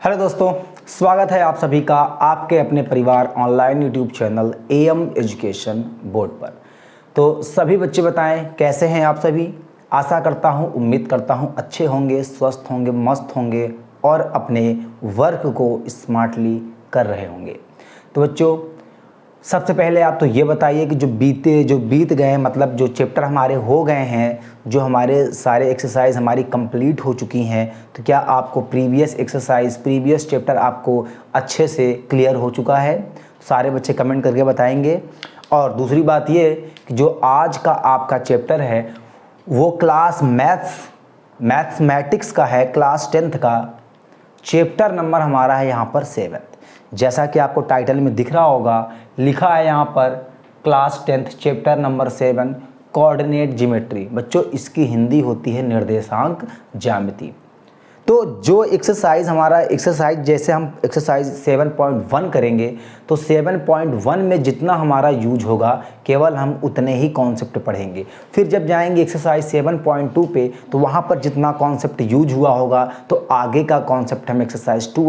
Hello दोस्तों, स्वागत है आप सभी का आपके अपने परिवार online YouTube channel am education board पर। तो सभी बच्चे बताएं कैसे हैं आप सभी। आशा करता हूं, उम्मीद करता हूं अच्छे होंगे, स्वस्थ होंगे, मस्त होंगे और अपने वर्क को स्मार्टली कर रहे होंगे। तो बच्चों, सबसे पहले आप तो ये बताइए कि जो बीत गए मतलब जो चैप्टर हमारे हो गए हैं, जो हमारे सारे एक्सरसाइज हमारी कंप्लीट हो चुकी हैं, तो क्या आपको प्रीवियस एक्सरसाइज प्रीवियस चैप्टर आपको अच्छे से क्लियर हो चुका है? सारे बच्चे कमेंट करके बताएंगे। और दूसरी बात ये कि जो आज का आपका चैप्टर है वो क्लास मैथमेटिक्स का है, क्लास 10th का। चैप्टर नंबर हमारा है यहाँ पर 7। जैसा कि आपको टाइटल में दिख रहा होगा, लिखा है यहाँ पर class 10th chapter number 7 coordinate geometry. बच्चों, इसकी हिंदी होती है निर्देशांक ज्यामिति। तो जो एक्सरसाइज जैसे हम एक्सरसाइज 7.1 करेंगे तो 7.1 में जितना हमारा यूज होगा केवल हम उतने ही कॉन्सेप्ट पढ़ेंगे। फिर जब जाएंगे एक्सरसाइज 7.2 पे तो वहाँ पर जितना कॉन्सेप्ट यूज हुआ होगा तो आगे का कॉन्सेप्ट हम एक्सरसाइज 2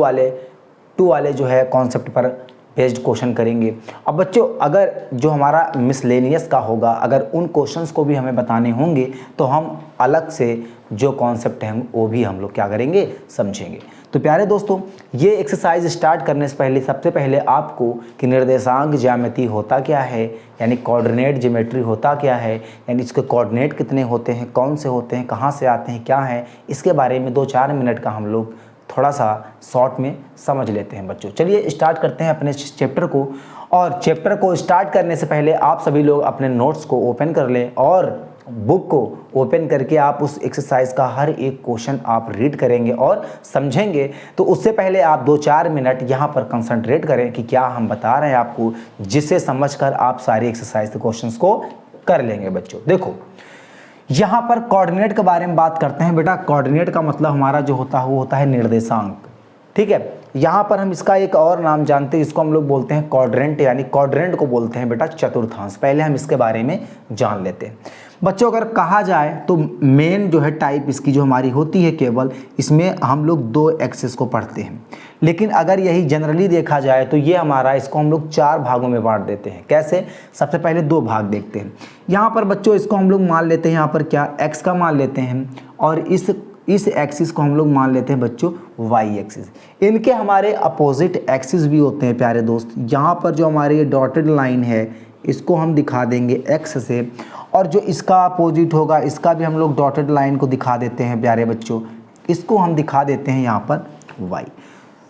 वाले जो है कॉन्सेप्ट पर बेस्ड क्वेश्चन करेंगे। अब बच्चों, अगर जो हमारा मिसलेनियस का होगा, अगर उन क्वेश्चंस को भी हमें बताने होंगे तो हम अलग से जो कॉन्सेप्ट हैं वो भी हम लोग क्या करेंगे, समझेंगे। तो प्यारे दोस्तों, ये एक्सरसाइज स्टार्ट करने से पहले सबसे पहले आपको कि निर्देशांक ज्यामिति होता क्या है, यानी कोऑर्डिनेट ज्योमेट्री होता क्या है, यानी इसके कोऑर्डिनेट कितने होते हैं, कौन से होते हैं, कहाँ से आते हैं, क्या है, इसके बारे में 2-4 मिनट का हम लोग थोड़ा सा शॉर्ट में समझ लेते हैं। बच्चों, चलिए स्टार्ट करते हैं अपने चैप्टर को। और चैप्टर को स्टार्ट करने से पहले आप सभी लोग अपने नोट्स को ओपन कर लें और बुक को ओपन करके आप उस एक्सरसाइज का हर एक क्वेश्चन आप रीड करेंगे और समझेंगे। तो उससे पहले आप 2-4 मिनट यहाँ पर कंसंट्रेट करें कि क्या हम बता रहे हैं आपको, जिससे समझकर आप सारी एक्सरसाइज के क्वेश्चंस को कर लेंगे। बच्चों देखो, यहाँ पर कोऑर्डिनेट के बारे में बात करते हैं। बेटा, कोऑर्डिनेट का मतलब हमारा जो होता है वो होता है निर्देशांक। ठीक है, यहाँ पर हम इसका एक और नाम जानते हैं, इसको हम लोग बोलते हैं क्वाड्रेंट, यानी क्वाड्रेंट को बोलते हैं बेटा चतुर्थांश। पहले हम इसके बारे में जान लेते हैं। बच्चों, अगर कहा जाए तो मेन जो है टाइप इसकी जो हमारी होती है, केवल इसमें हम लोग 2 एक्सिस को पढ़ते हैं। लेकिन अगर यही जनरली देखा जाए तो ये हमारा, इसको हम लोग 4 भागों में बांट देते हैं। कैसे? सबसे पहले 2 भाग देखते हैं। यहाँ पर बच्चों इसको हम लोग मान लेते हैं, यहाँ पर क्या एक्स का मान लेते हैं, और इस एक्सिस को हम लोग मान लेते हैं बच्चों वाई एक्सिस। इनके हमारे अपोजिट एक्सिस भी होते हैं प्यारे दोस्त। यहाँ पर जो हमारी ये डॉटेड लाइन है इसको हम दिखा देंगे एक्स से, और जो इसका अपोजिट होगा इसका भी हम लोग डॉटेड लाइन को दिखा देते हैं प्यारे बच्चों, इसको हम दिखा देते हैं यहाँ पर वाई।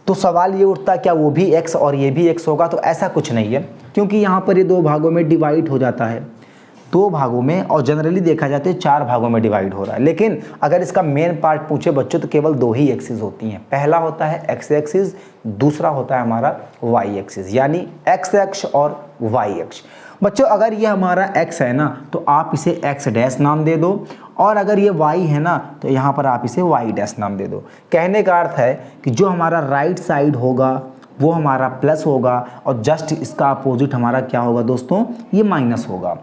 तो सवाल ये उठता है क्या वो भी एक्स और ये भी एक्स होगा? तो ऐसा कुछ नहीं है, क्योंकि यहाँ पर ये 2 भागों में डिवाइड हो जाता है, 2 भागों में, और जनरली देखा जाता है 4 भागों में डिवाइड हो रहा है। लेकिन अगर इसका मेन पार्ट पूछे बच्चों तो केवल 2 ही एक्सिस होती हैं। पहला होता है एक्स एक्सिस, दूसरा होता है हमारा वाई एक्सिस, यानी एक्स अक्ष और वाई अक्ष। बच्चों, अगर ये हमारा x है ना तो आप इसे x डैश नाम दे दो, और अगर ये y है ना तो यहाँ पर आप इसे y डैश नाम दे दो। कहने का अर्थ है कि जो हमारा राइट साइड होगा वो हमारा प्लस होगा, और जस्ट इसका अपोजिट हमारा क्या होगा दोस्तों, ये माइनस होगा।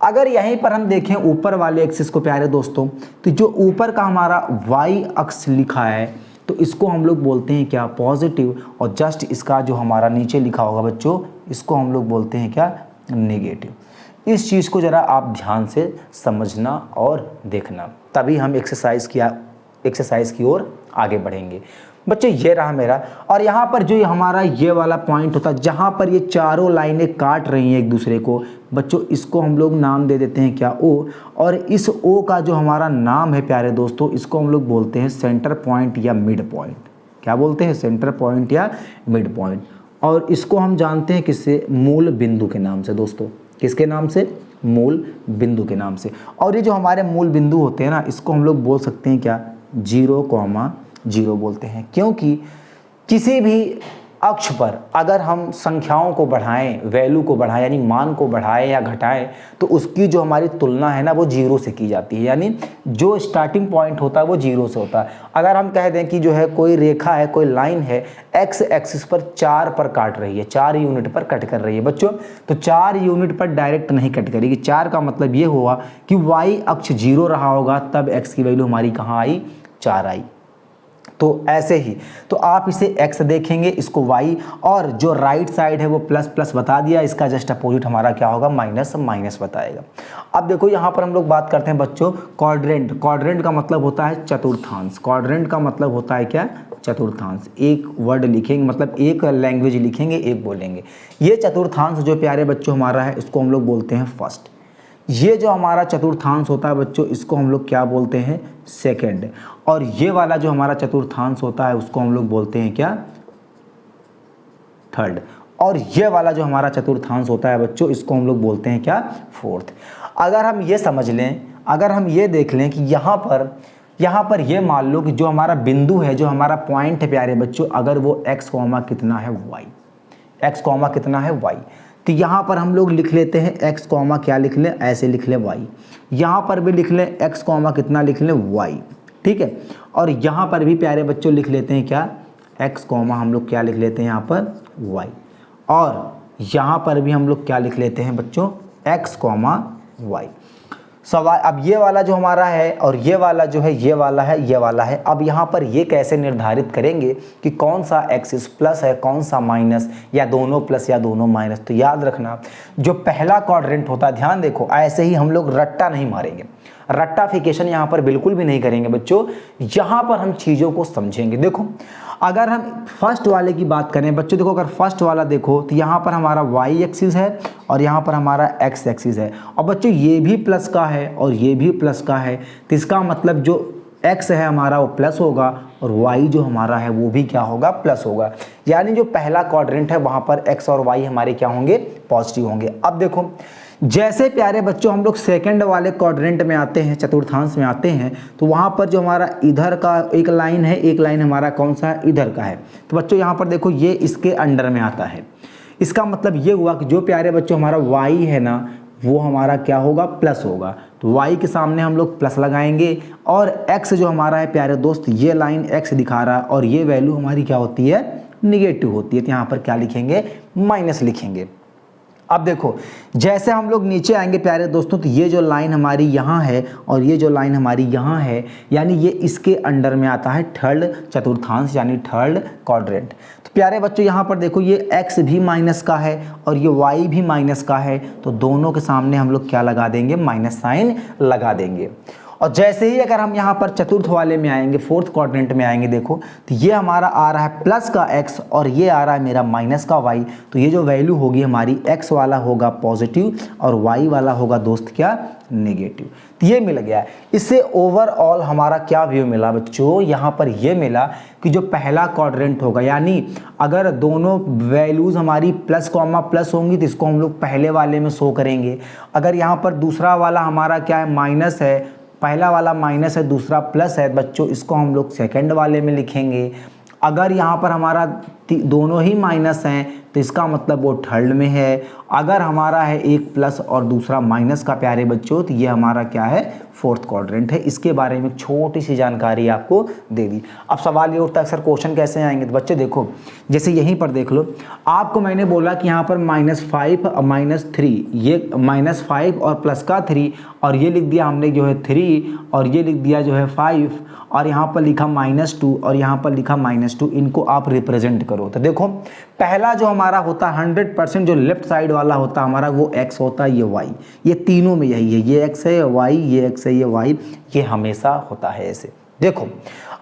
अगर यहीं पर हम देखें ऊपर वाले एक्सिस को प्यारे दोस्तों, तो जो ऊपर का हमारा y अक्ष लिखा है तो इसको हम लोग बोलते हैं क्या, पॉजिटिव, और जस्ट इसका जो हमारा नीचे लिखा होगा बच्चों इसको हम लोग बोलते हैं क्या, नेगेटिव। इस चीज़ को ज़रा आप ध्यान से समझना और देखना, तभी हम एक्सरसाइज की ओर आगे बढ़ेंगे। बच्चों, ये रहा मेरा, और यहाँ पर जो हमारा ये वाला पॉइंट होता है जहाँ पर ये चारों लाइनें काट रही हैं एक दूसरे को, बच्चों इसको हम लोग नाम दे देते हैं क्या, ओ। और इस ओ का जो हमारा नाम है प्यारे दोस्तों, इसको हम लोग बोलते हैं सेंटर पॉइंट या मिड पॉइंट। क्या बोलते हैं? सेंटर पॉइंट या मिड पॉइंट। और इसको हम जानते हैं किससे, मूल बिंदु के नाम से दोस्तों। किसके नाम से? मूल बिंदु के नाम से। और ये जो हमारे मूल बिंदु होते हैं ना, इसको हम लोग बोल सकते हैं क्या, 0,0 बोलते हैं। क्योंकि किसी भी अक्ष पर अगर हम संख्याओं को बढ़ाएं, वैल्यू को बढ़ाएं, यानी मान को बढ़ाएं या घटाएं, तो उसकी जो हमारी तुलना है ना वो 0 से की जाती है, यानी जो स्टार्टिंग पॉइंट होता है वो 0 से होता है। अगर हम कह दें कि जो है कोई रेखा है, कोई लाइन है, एक्स एक्सिस पर 4 पर काट रही है, 4 यूनिट पर कट कर रही है बच्चों, तो 4 यूनिट पर डायरेक्ट नहीं कट करेगी। 4 का मतलब ये हुआ कि वाई अक्ष 0 रहा होगा, तब एक्स की वैल्यू हमारी कहाँ आई, 4 आई। तो ऐसे ही तो आप इसे x देखेंगे, इसको y, और जो राइट साइड है वो प्लस प्लस बता दिया, इसका जस्ट अपोजिट हमारा क्या होगा, माइनस माइनस बताएगा। अब देखो यहाँ पर हम लोग बात करते हैं बच्चों क्वाड्रेंट। क्वाड्रेंट का मतलब होता है चतुर्थांश। क्वाड्रेंट का मतलब होता है क्या, चतुर्थांश। एक वर्ड लिखेंगे, मतलब एक लैंग्वेज लिखेंगे, एक बोलेंगे। ये चतुर्थांश जो प्यारे बच्चों हमारा है, इसको हम लोग बोलते हैं फर्स्ट। ये जो हमारा चतुर्थांश होता है बच्चों, इसको हम लोग क्या बोलते हैं, सेकंड। और ये वाला जो हमारा चतुर्थांश होता है, उसको हम लोग बोलते हैं क्या, थर्ड। और ये वाला जो हमारा चतुर्थांश होता है बच्चों, इसको हम लोग बोलते हैं क्या, फोर्थ। अगर हम ये समझ लें, अगर हम ये देख लें कि यहाँ पर ये मान लो कि जो हमारा बिंदु है, जो हमारा पॉइंट है प्यारे बच्चों, अगर वो x कॉमा कितना है y, x कॉमा कितना है y, तो यहाँ पर हम लोग लिख लेते हैं x कॉमा क्या लिख लें, ऐसे लिख लें y। यहाँ पर भी लिख लें x कॉमा कितना लिख लें, y, ठीक है। और यहाँ पर भी प्यारे बच्चों लिख लेते हैं क्या, x कॉमा हम लोग क्या लिख लेते हैं यहाँ पर y। और यहाँ पर भी हम लोग क्या लिख लेते हैं बच्चों, x कॉमा y। सवाल अब ये वाला जो हमारा है और ये वाला जो है, ये वाला है, ये वाला है। अब यहाँ पर ये कैसे निर्धारित करेंगे कि कौन सा एक्सिस प्लस है, कौन सा माइनस, या दोनों प्लस या दोनों माइनस। तो याद रखना, जो पहला क्वाड्रेंट होता है, ध्यान देखो, ऐसे ही हम लोग रट्टा नहीं मारेंगे, रट्टाफिकेशन यहाँ पर बिल्कुल भी नहीं करेंगे बच्चों। यहाँ पर हम चीज़ों को समझेंगे। देखो अगर हम फर्स्ट वाले की बात करें बच्चों, देखो अगर फर्स्ट वाला देखो तो यहाँ पर हमारा y एक्सिस है और यहाँ पर हमारा x एक्सिस है। और बच्चों ये भी प्लस का है और ये भी प्लस का है, तो इसका मतलब जो x है हमारा वो प्लस होगा और y जो हमारा है वो भी क्या होगा, प्लस होगा। यानी जो पहला क्वाड्रेंट है वहाँ पर x और y हमारे क्या होंगे, पॉजिटिव होंगे। अब देखो जैसे प्यारे बच्चों हम लोग सेकंड वाले क्वाड्रेंट में आते हैं, चतुर्थांश में आते हैं, तो वहाँ पर जो हमारा इधर का एक लाइन है, एक लाइन हमारा कौन सा है, इधर का है। तो बच्चों यहाँ पर देखो ये इसके अंडर में आता है। इसका मतलब ये हुआ कि जो प्यारे बच्चों हमारा y है ना, वो हमारा क्या होगा, प्लस होगा। तो y के सामने हम लोग प्लस लगाएंगे और x जो हमारा है प्यारे दोस्त, ये लाइन x दिखा रहा है और ये वैल्यू हमारी क्या होती है, निगेटिव होती है। तो यहाँ पर क्या लिखेंगे, माइनस लिखेंगे। अब देखो जैसे हम लोग नीचे आएंगे प्यारे दोस्तों, तो ये जो लाइन हमारी यहाँ है और ये जो लाइन हमारी यहाँ है, यानी ये इसके अंडर में आता है थर्ड चतुर्थांश, यानी थर्ड क्वाड्रेंट। तो प्यारे बच्चों यहाँ पर देखो ये x भी माइनस का है और ये y भी माइनस का है, तो दोनों के सामने हम लोग क्या लगा देंगे, माइनस साइन लगा देंगे। और जैसे ही अगर हम यहाँ पर चतुर्थ वाले में आएंगे, फोर्थ क्वाड्रेंट में आएंगे, देखो तो ये हमारा आ रहा है प्लस का x और ये आ रहा है मेरा माइनस का y। तो ये जो वैल्यू होगी हमारी, x वाला होगा पॉजिटिव और y वाला होगा दोस्त क्या, नेगेटिव। तो ये मिल गया। इससे ओवरऑल हमारा क्या व्यू मिला बच्चों, यहाँ पर ये मिला कि जो पहला क्वाड्रेंट होगा, यानी अगर दोनों वैल्यूज़ हमारी प्लस कॉमा प्लस होंगी तो इसको हम लोग पहले वाले में शो करेंगे। अगर यहाँ पर दूसरा वाला हमारा क्या है, माइनस है, पहला वाला माइनस है, दूसरा प्लस है बच्चों, इसको हम लोग सेकंड वाले में लिखेंगे। अगर यहाँ पर हमारा दोनों ही माइनस हैं तो इसका मतलब वो थर्ड में है। अगर हमारा है एक प्लस और दूसरा माइनस का प्यारे बच्चों, तो ये हमारा क्या है, फोर्थ क्वाड्रेंट है। इसके बारे में छोटी सी जानकारी आपको दे दी। अब सवाल ये उठता है सर क्वेश्चन कैसे आएंगे, तो बच्चे देखो जैसे यहीं पर देख लो, आपको मैंने बोला कि यहाँ पर -5 और -3, ये -5 और प्लस का 3, और ये लिख दिया हमने जो है 3 और ये लिख दिया जो है 5, और यहाँ पर लिखा -2 और यहाँ पर लिखा -2। इनको आप रिप्रेजेंट करो। तो देखो पहला जो हमारा होता है 100% जो लेफ्ट साइड वाला होता है हमारा, वो x होता है, ये y, ये तीनों में यही है, ये x है, y, ये x है, ये y, ये हमेशा होता है ऐसे। देखो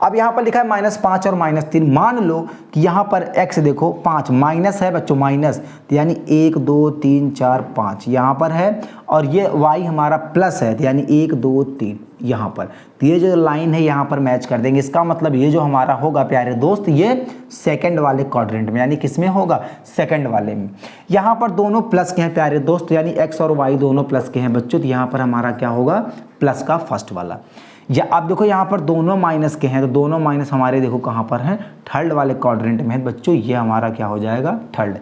अब यहाँ पर लिखा है -5 और -3। मान लो कि यहाँ पर x देखो 5 माइनस है बच्चों, माइनस, तो यानी 1 2 3 4 5 यहाँ पर है, और ये y हमारा प्लस है, तो यानी 1 2 3 यहाँ पर। तो ये जो लाइन है यहाँ पर मैच कर देंगे। इसका मतलब ये जो हमारा होगा प्यारे दोस्त, ये सेकंड वाले क्वाड्रेंट में, यानी किस में होगा, सेकंड वाले में। यहाँ पर दोनों प्लस के हैं प्यारे दोस्त, यानी x और y दोनों प्लस के हैं बच्चों, तो यहाँ पर हमारा क्या होगा, प्लस का फर्स्ट वाला। या आप देखो यहाँ पर दोनों माइनस के हैं, तो दोनों माइनस हमारे देखो कहाँ पर हैं, थर्ड वाले क्वाड्रेंट में है बच्चों, ये हमारा क्या हो जाएगा, थर्ड।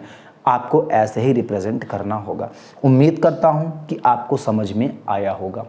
आपको ऐसे ही रिप्रेजेंट करना होगा। उम्मीद करता हूँ कि आपको समझ में आया होगा।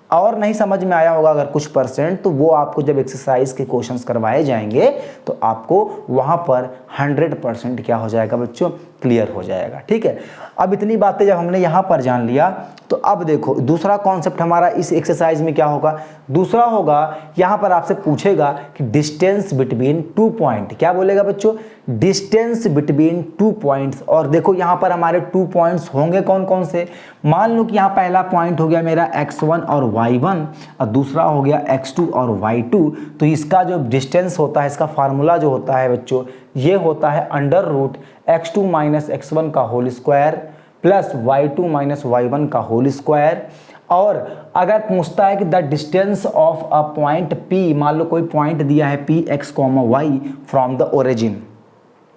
और नहीं समझ में आया होगा अगर कुछ परसेंट, तो वो आपको जब एक्सरसाइज के क्वेश्चंस करवाए जाएंगे तो आपको वहाँ पर 100% क्या हो जाएगा बच्चों, क्लियर हो जाएगा। ठीक है, अब इतनी बातें जब हमने यहाँ पर जान लिया तो अब देखो दूसरा कॉन्सेप्ट हमारा इस एक्सरसाइज में क्या होगा। दूसरा होगा यहाँ पर आपसे पूछेगा कि डिस्टेंस बिटवीन 2 पॉइंट, क्या बोलेगा बच्चों, डिस्टेंस बिटवीन 2 पॉइंट्स। और देखो यहाँ पर हमारे 2 पॉइंट्स होंगे कौन कौन से। मान लो कि यहाँ पहला पॉइंट हो गया मेरा x1 और y1 और दूसरा हो गया x2 और y2। तो इसका जो डिस्टेंस होता है, इसका फार्मूला जो होता है बच्चों, ये होता है √x2 - x1 का whole square plus y2 - y1 का होल स्क्वायर। और अगर पूछता है कि the distance of a point P, मान लो कोई पॉइंट दिया है P x, y from the origin,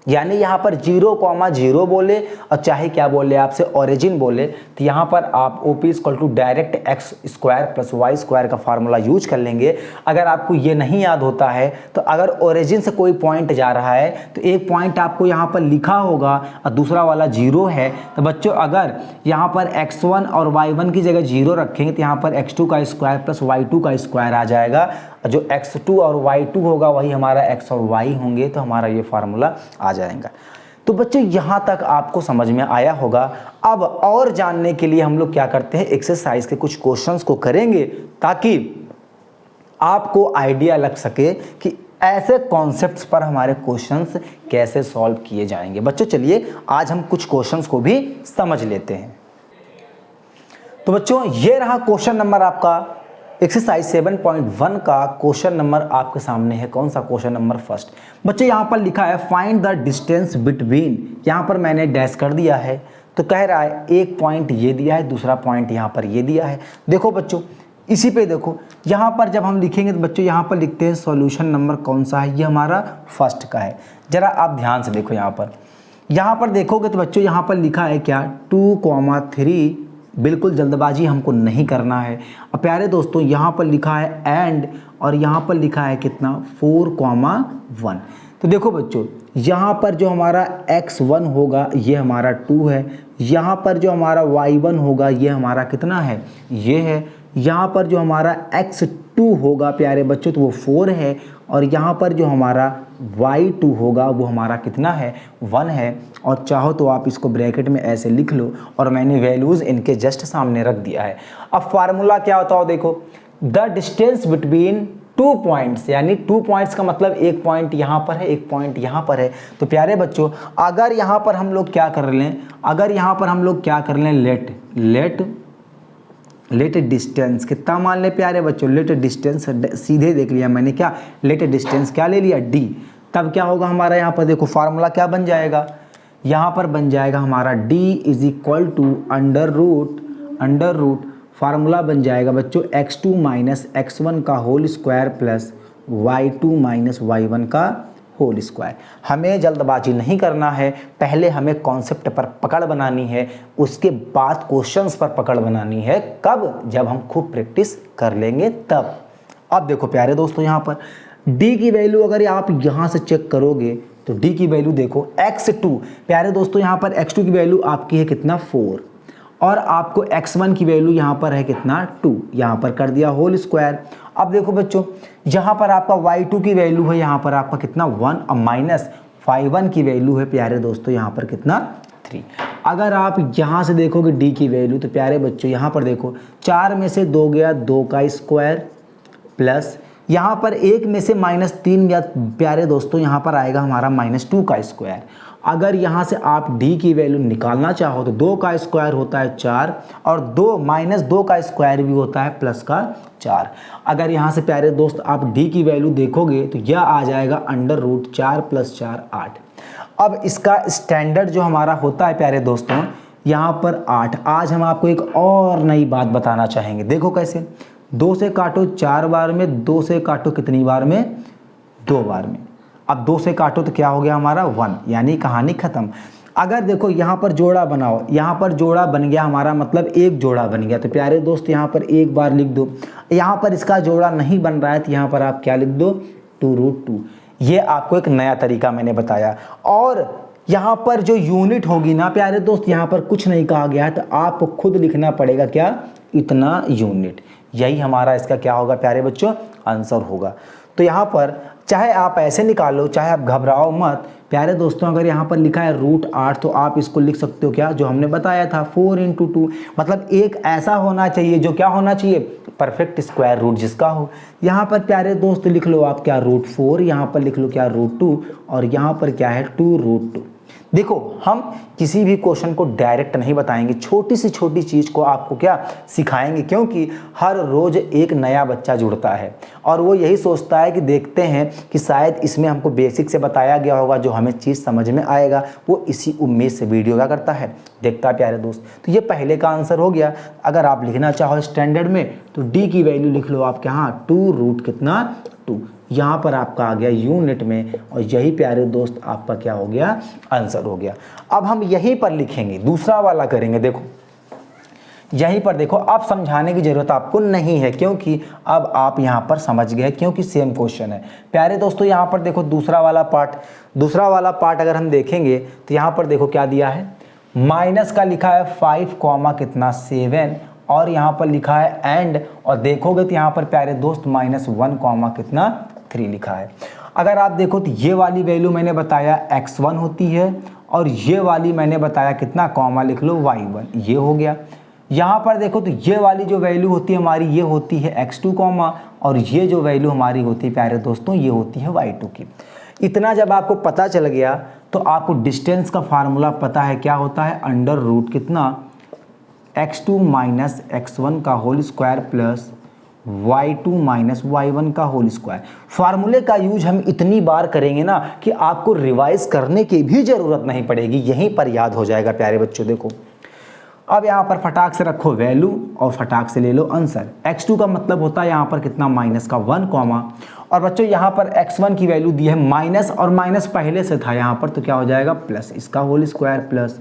यानी यहाँ पर 0,0 बोले और चाहे क्या बोले आपसे ओरिजिन बोले, तो यहाँ पर आप OP = डायरेक्ट x² + y² का फार्मूला यूज कर लेंगे। अगर आपको ये नहीं याद होता है तो अगर ओरिजिन से कोई पॉइंट जा रहा है तो एक पॉइंट आपको यहाँ पर लिखा होगा और दूसरा वाला 0 है, तो बच्चों अगर यहाँ पर x1 और y1 की जगह 0 रखेंगे तो यहाँ पर x2 का स्क्वायर प्लस y2 का स्क्वायर आ जाएगा। जो x2 और y2 होगा वही हमारा x और y होंगे, तो हमारा ये फार्मूला आ जाएगा। तो बच्चों यहाँ तक आपको समझ में आया होगा। अब और जानने के लिए हम लोग क्या करते हैं, एक्सरसाइज के कुछ क्वेश्चंस को करेंगे ताकि आपको आइडिया लग सके कि ऐसे कॉन्सेप्ट्स पर हमारे क्वेश्चंस कैसे सॉल्व किए जाएंगे। बच्चों चलिए आज हम कुछ क्वेश्चंस को भी समझ लेते हैं। तो बच्चों ये रहा क्वेश्चन नंबर आपका एक्सरसाइज 7.1 का क्वेश्चन नंबर आपके सामने है। कौन सा क्वेश्चन नंबर फर्स्ट। बच्चों यहाँ पर लिखा है फाइंड द डिस्टेंस बिटवीन, यहाँ पर मैंने डैश कर दिया है, तो कह रहा है एक पॉइंट ये दिया है, दूसरा पॉइंट यहाँ पर ये दिया है। देखो बच्चों इसी पे देखो, यहाँ पर जब हम लिखेंगे तो बच्चों यहाँ पर लिखते हैं सॉल्यूशन नंबर कौन सा है, ये हमारा फर्स्ट का है। जरा आप ध्यान से देखो, यहाँ पर देखोगे तो बच्चों यहाँ पर लिखा है क्या 2,3। बिल्कुल जल्दबाजी हमको नहीं करना है। अब प्यारे दोस्तों यहाँ पर लिखा है एंड और यहाँ पर लिखा है कितना 4,1। तो देखो बच्चों यहाँ पर जो हमारा x1 होगा ये हमारा 2 है, यहाँ पर जो हमारा y1 होगा ये हमारा कितना है, ये है। यहाँ पर जो हमारा x2 होगा प्यारे बच्चों तो वो 4 है, और यहाँ पर जो हमारा y2 होगा वो हमारा कितना है, 1 है। और चाहो तो आप इसको ब्रैकेट में ऐसे लिख लो, और मैंने वैल्यूज़ इनके जस्ट सामने रख दिया है। अब फार्मूला क्या होता है देखो, द डिस्टेंस बिटवीन 2 पॉइंट्स, यानी 2 पॉइंट्स का मतलब एक पॉइंट यहाँ पर है, एक पॉइंट यहाँ पर है। तो प्यारे बच्चों अगर यहाँ पर हम लोग क्या कर लें, लेट डिस्टेंस कितना मान ले प्यारे बच्चों, लेट डिस्टेंस सीधे देख लिया मैंने, क्या लेट डिस्टेंस क्या ले लिया d। तब क्या होगा हमारा यहाँ पर देखो फार्मूला क्या बन जाएगा, यहाँ पर बन जाएगा हमारा d = अंडर रूट फार्मूला बन जाएगा बच्चों x2 - x1 का whole square plus y2 - y1 का होल स्क्वायर। हमें जल्दबाजी नहीं करना है, पहले हमें कॉन्सेप्ट पर पकड़ बनानी है, उसके बाद क्वेश्चंस पर पकड़ बनानी है। कब, जब हम खूब प्रैक्टिस कर लेंगे तब। अब देखो प्यारे दोस्तों यहाँ पर d की वैल्यू अगर आप यहाँ से चेक करोगे तो d की वैल्यू देखो x2, प्यारे दोस्तों यहाँ पर x2 की वैल्यू आपकी है कितना 4, और आपको x1 की वैल्यू यहाँ पर है कितना 2, यहाँ पर कर दिया होल स्क्वायर। अब देखो बच्चों यहाँ पर आपका y2 की वैल्यू है यहाँ पर आपका कितना 1, और माइनस y1 की वैल्यू है प्यारे दोस्तों यहाँ पर कितना 3। अगर आप यहाँ से देखोगे d की वैल्यू तो प्यारे बच्चों यहाँ पर देखो 4 में से 2 गया 2 का स्क्वायर प्लस यहाँ पर 1 में से -3 गया प्यारे दोस्तों यहाँ पर आएगा हमारा -2 का स्क्वायर। अगर यहाँ से आप d की वैल्यू निकालना चाहो तो 2 का स्क्वायर होता है 4, और 2 का स्क्वायर भी होता है प्लस का 4। अगर यहाँ से प्यारे दोस्त आप d की वैल्यू देखोगे तो यह आ जाएगा √4 + 4 8। अब इसका स्टैंडर्ड जो हमारा होता है प्यारे दोस्तों यहाँ पर 8। आज हम आपको एक और नई बात बताना चाहेंगे, देखो कैसे। 2 से काटो 4 बार में, 2 से काटो कितनी बार में, 2 बार में। अब 2 से काटो तो क्या हो गया हमारा 1, यानी कहानी खत्म। अगर देखो यहाँ पर जोड़ा बनाओ, यहाँ पर जोड़ा बन गया हमारा, मतलब एक जोड़ा बन गया। तो प्यारे दोस्त यहाँ पर एक बार लिख दो। यहाँ पर इसका जोड़ा नहीं बन रहा है तो यहाँ पर आप क्या लिख दो 2√2। ये आपको एक नया तरीका मैंने बताया। और यहाँ पर जो यूनिट होगी ना प्यारे दोस्त, यहाँ पर कुछ नहीं कहा गया है, तो आपको खुद लिखना पड़ेगा क्या, इतना यूनिट। यही हमारा इसका क्या होगा प्यारे बच्चों, आंसर होगा। तो यहाँ पर चाहे आप ऐसे निकालो, चाहे आप घबराओ मत प्यारे दोस्तों। अगर यहाँ पर लिखा है √8 तो आप इसको लिख सकते हो क्या, जो हमने बताया था 4 × 2, मतलब एक ऐसा होना चाहिए जो क्या होना चाहिए, परफेक्ट स्क्वायर रूट जिसका हो। यहाँ पर प्यारे दोस्त लिख लो आप क्या √4, यहाँ पर लिख लो क्या √2, और यहाँ पर क्या है 2√2। देखो हम किसी भी क्वेश्चन को डायरेक्ट नहीं बताएंगे, छोटी से छोटी चीज़ को आपको क्या सिखाएंगे, क्योंकि हर रोज़ एक नया बच्चा जुड़ता है और वो यही सोचता है कि देखते हैं कि शायद इसमें हमको बेसिक से बताया गया होगा जो हमें चीज़ समझ में आएगा। वो इसी उम्मीद से वीडियो क्या करता है, देखता है प्यारे दोस्त। तो ये पहले का आंसर हो गया। अगर आप लिखना चाहो स्टैंडर्ड में तो डी की वैल्यू लिख लो आप क्या, 2√2 यहाँ पर आपका आ गया यूनिट में, और यही प्यारे दोस्त आपका क्या हो गया, आंसर हो गया। अब हम यहीं पर लिखेंगे, दूसरा वाला करेंगे। देखो यहीं पर देखो, अब समझाने की ज़रूरत आपको नहीं है क्योंकि अब आप यहाँ पर समझ गए, क्योंकि सेम क्वेश्चन है प्यारे दोस्तों। यहाँ पर देखो दूसरा वाला पार्ट अगर हम देखेंगे तो यहाँ पर देखो क्या दिया है, माइनस का लिखा है 5, 7 और यहाँ पर लिखा है एंड, और देखोगे तो यहाँ पर प्यारे दोस्त -1, 3 लिखा है। अगर आप देखो तो ये वाली वैल्यू मैंने बताया x1 होती है, और ये वाली मैंने बताया कितना, कॉमा लिख लो y1, ये हो गया। यहाँ पर देखो तो ये वाली जो वैल्यू होती है हमारी, ये होती है x2 कॉमा, और ये जो वैल्यू हमारी होती है प्यारे दोस्तों, ये होती है y2 की। इतना जब आपको पता चल गया तो आपको डिस्टेंस का फार्मूला पता है, क्या होता है, √ कितना, x2 - x1 का whole square plus y2 - y1 का होल स्क्वायर। फार्मूले का यूज हम इतनी बार करेंगे ना कि आपको रिवाइज करने की भी ज़रूरत नहीं पड़ेगी, यहीं पर याद हो जाएगा प्यारे बच्चों। देखो अब यहाँ पर फटाक से रखो वैल्यू और फटाक से ले लो आंसर। x2 का मतलब होता है यहाँ पर कितना, -1 कॉमा, और बच्चों यहाँ पर x1 की वैल्यू दी है माइनस, और माइनस पहले से था यहाँ पर, तो क्या हो जाएगा प्लस, इसका होल स्क्वायर प्लस।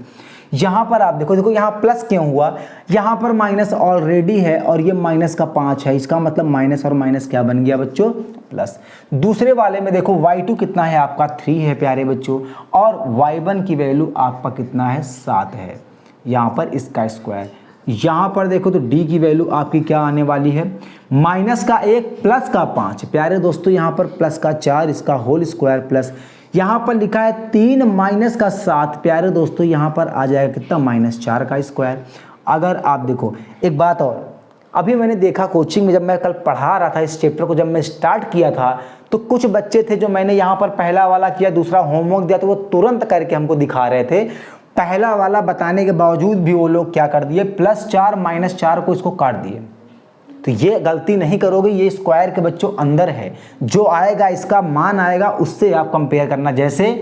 यहाँ पर आप देखो यहाँ प्लस क्यों हुआ, यहाँ पर माइनस ऑलरेडी है और ये -5 है, इसका मतलब माइनस और माइनस क्या बन गया बच्चों, प्लस। दूसरे वाले में देखो y2 कितना है आपका, 3 है प्यारे बच्चों, और y1 की वैल्यू आपका कितना है, 7 है, यहाँ पर इसका स्क्वायर। यहाँ पर देखो तो d की वैल्यू आपकी क्या आने वाली है, -1 प्लस का 5 प्यारे दोस्तों, यहाँ पर प्लस का 4, इसका होल स्क्वायर प्लस, यहाँ पर लिखा है 3 - का 7 प्यारे दोस्तों, यहाँ पर आ जाएगा कितना, -4 का स्क्वायर। अगर आप देखो एक बात और, अभी मैंने देखा कोचिंग में जब मैं कल पढ़ा रहा था इस चैप्टर को, जब मैं स्टार्ट किया था तो कुछ बच्चे थे जो मैंने यहाँ पर पहला वाला किया, दूसरा होमवर्क दिया तो वो तुरंत करके हमको दिखा रहे थे। पहला वाला बताने के बावजूद भी वो लोग क्या कर दिए, +4 -4 को इसको काट दिए। तो ये गलती नहीं करोगे, ये स्क्वायर के बच्चों अंदर है, जो आएगा इसका मान आएगा उससे आप कंपेयर करना। जैसे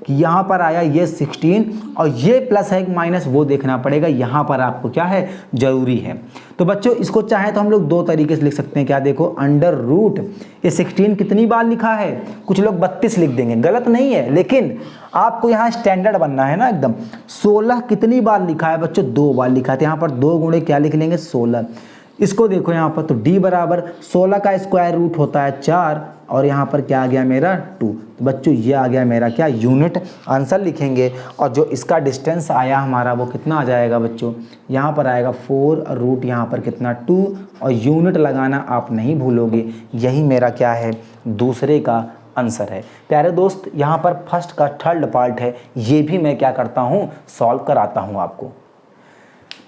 कि यहाँ पर आया ये 16 और ये प्लस है कि माइनस, वो देखना पड़ेगा, यहाँ पर आपको क्या है, जरूरी है। तो बच्चों इसको चाहे तो हम लोग 2 तरीके से लिख सकते हैं, क्या देखो, √ ये 16 कितनी बार लिखा है, कुछ लोग 32 लिख देंगे, गलत नहीं है, लेकिन आपको यहाँ स्टैंडर्ड बनना है ना एकदम। 16 कितनी बार लिखा है बच्चों, 2 बार लिखा है, तो यहाँ पर 2 गुणे क्या लिख लेंगे, 16। इसको देखो यहाँ पर तो d बराबर 16 का स्क्वायर रूट होता है 4, और यहाँ पर क्या आ गया मेरा 2। तो बच्चों ये आ गया मेरा क्या, यूनिट। आंसर लिखेंगे और जो इसका डिस्टेंस आया हमारा वो कितना आ जाएगा बच्चों, यहाँ पर आएगा 4 और रूट यहाँ पर कितना 2, और यूनिट लगाना आप नहीं भूलोगे। यही मेरा क्या है, दूसरे का आंसर है प्यारे दोस्त। यहाँ पर फर्स्ट का थर्ड पार्ट है, ये भी मैं क्या करता हूँ, सॉल्व कराता हूँ आपको।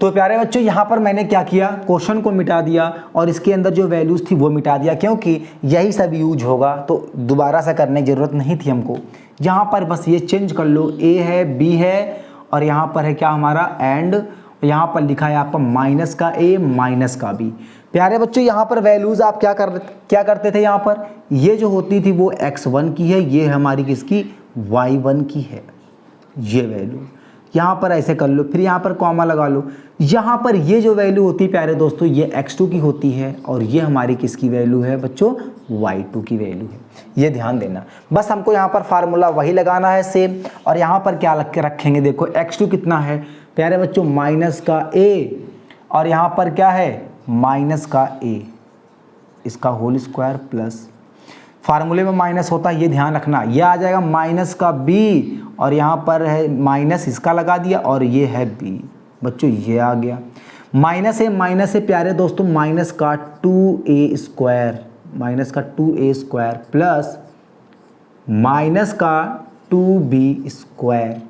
तो प्यारे बच्चों यहाँ पर मैंने क्या किया, क्वेश्चन को मिटा दिया और इसके अंदर जो वैल्यूज़ थी वो मिटा दिया, क्योंकि यही सब यूज होगा तो दोबारा से करने की ज़रूरत नहीं थी हमको। यहाँ पर बस ये चेंज कर लो, a है b है और यहाँ पर है क्या हमारा एंड, यहाँ पर लिखा है आपका माइनस का a माइनस का b। प्यारे बच्चों यहाँ पर वैल्यूज़ आप क्या करते थे, यहाँ पर ये जो होती थी वो x1 की है, ये हमारी किसकी, y1 की है, ये वैल्यू यहाँ पर ऐसे कर लो, फिर यहाँ पर कॉमा लगा लो। यहाँ पर ये जो वैल्यू होती है प्यारे दोस्तों ये x2 की होती है, और ये हमारी किसकी वैल्यू है बच्चों, y2 की वैल्यू है। ये ध्यान देना, बस हमको यहाँ पर फार्मूला वही लगाना है सेम। और यहाँ पर क्या लग के रखेंगे, देखो x2 कितना है प्यारे बच्चों, माइनस का a, और यहाँ पर क्या है, माइनस का a, इसका होल स्क्वायर प्लस, फार्मूले में माइनस होता है ये ध्यान रखना, ये आ जाएगा माइनस का b, और यहाँ पर है माइनस इसका लगा दिया और ये है b। बच्चों ये आ गया माइनस से प्यारे दोस्तों माइनस का 2a स्क्वायर, माइनस का 2a स्क्वायर प्लस माइनस का 2b स्क्वायर।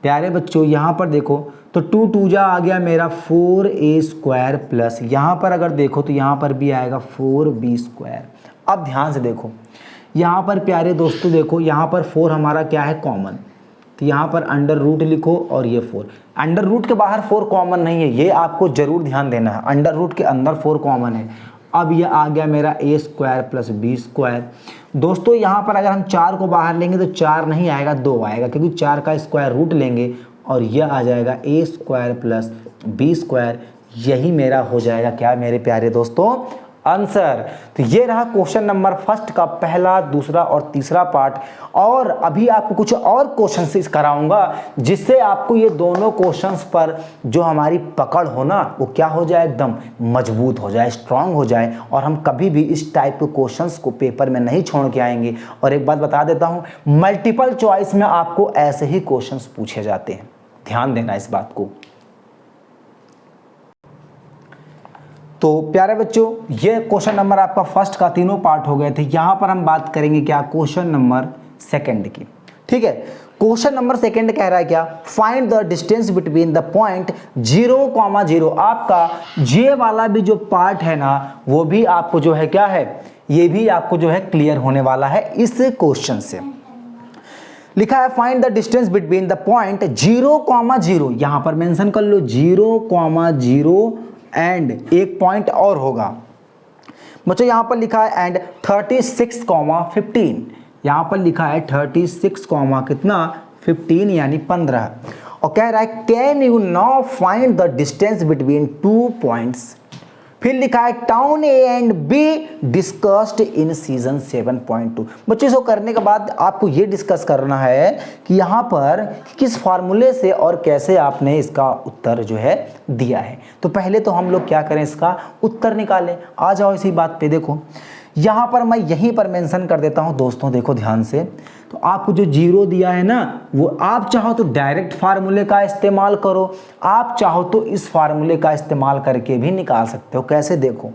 प्यारे बच्चों यहाँ पर देखो तो 2 2 जा आ गया मेरा 4a स्क्वायर प्लस यहाँ पर अगर देखो तो यहाँ पर भी आएगा 4b स्क्वायर। अब ध्यान से देखो यहाँ पर प्यारे दोस्तों देखो यहाँ पर 4 हमारा क्या है कॉमन, तो यहाँ पर अंडर रूट लिखो और ये 4, अंडर रूट के बाहर 4 कॉमन नहीं है, ये आपको जरूर ध्यान देना है, अंडर रूट के अंदर 4 कॉमन है। अब ये आ गया मेरा a square plus b square. दोस्तों यहाँ पर अगर हम 4 को बाहर लेंगे तो 4 नहीं आएगा 2 आएगा, क्योंकि 4 का स्क्वायर रूट लेंगे और यह आ जाएगा a square plus b square. यही मेरा हो जाएगा क्या मेरे प्यारे दोस्तों आंसर। तो ये रहा क्वेश्चन नंबर फर्स्ट का पहला, दूसरा और तीसरा पार्ट। और अभी आपको कुछ और क्वेश्चंस कराऊंगा जिससे आपको ये दोनों क्वेश्चंस पर जो हमारी पकड़ हो ना वो क्या हो जाए, एकदम मजबूत हो जाए, स्ट्रांग हो जाए, और हम कभी भी इस टाइप के क्वेश्चंस को पेपर में नहीं छोड़ के आएंगे। और एक बात बता देता हूँ, मल्टीपल चॉइस में आपको ऐसे ही क्वेश्चंस पूछे जाते हैं, ध्यान देना इस बात को। तो प्यारे बच्चों ये क्वेश्चन नंबर आपका फर्स्ट का तीनों पार्ट हो गए थे। यहाँ पर हम बात करेंगे क्या, क्वेश्चन नंबर सेकंड की। ठीक है, क्वेश्चन नंबर सेकंड कह रहा है क्या, find the distance between the point 0,0। आपका जे वाला भी जो पार्ट है ना वो भी आपको जो है क्या है, ये भी आपको जो है क्लियर होने वाला है इस क्वेश्चन से। लिखा है find the distance between the point 0,0, यहां पर मेंशन कर लो 0,0 एंड एक पॉइंट और होगा बच्चों, यहां पर लिखा है एंड 36,15, यहां पर लिखा है 36, कितना 15 यानी 15। और कह रहा है can you now find the distance between 2 points. फिर लिखा है town A and be discussed in season 7.2। बच्चों इसको करने के बाद आपको ये डिस्कस करना है कि यहाँ पर किस फार्मूले से और कैसे आपने इसका उत्तर जो है दिया है। तो पहले तो हम लोग क्या करें, इसका उत्तर निकालें। आ जाओ इसी बात पे, देखो यहाँ पर मैं यहीं पर मेंशन कर देता हूँ दोस्तों, देखो ध्यान से। तो आपको जो 0 दिया है ना वो आप चाहो तो डायरेक्ट फार्मूले का इस्तेमाल करो, आप चाहो तो इस फार्मूले का इस्तेमाल करके भी निकाल सकते हो। कैसे, देखो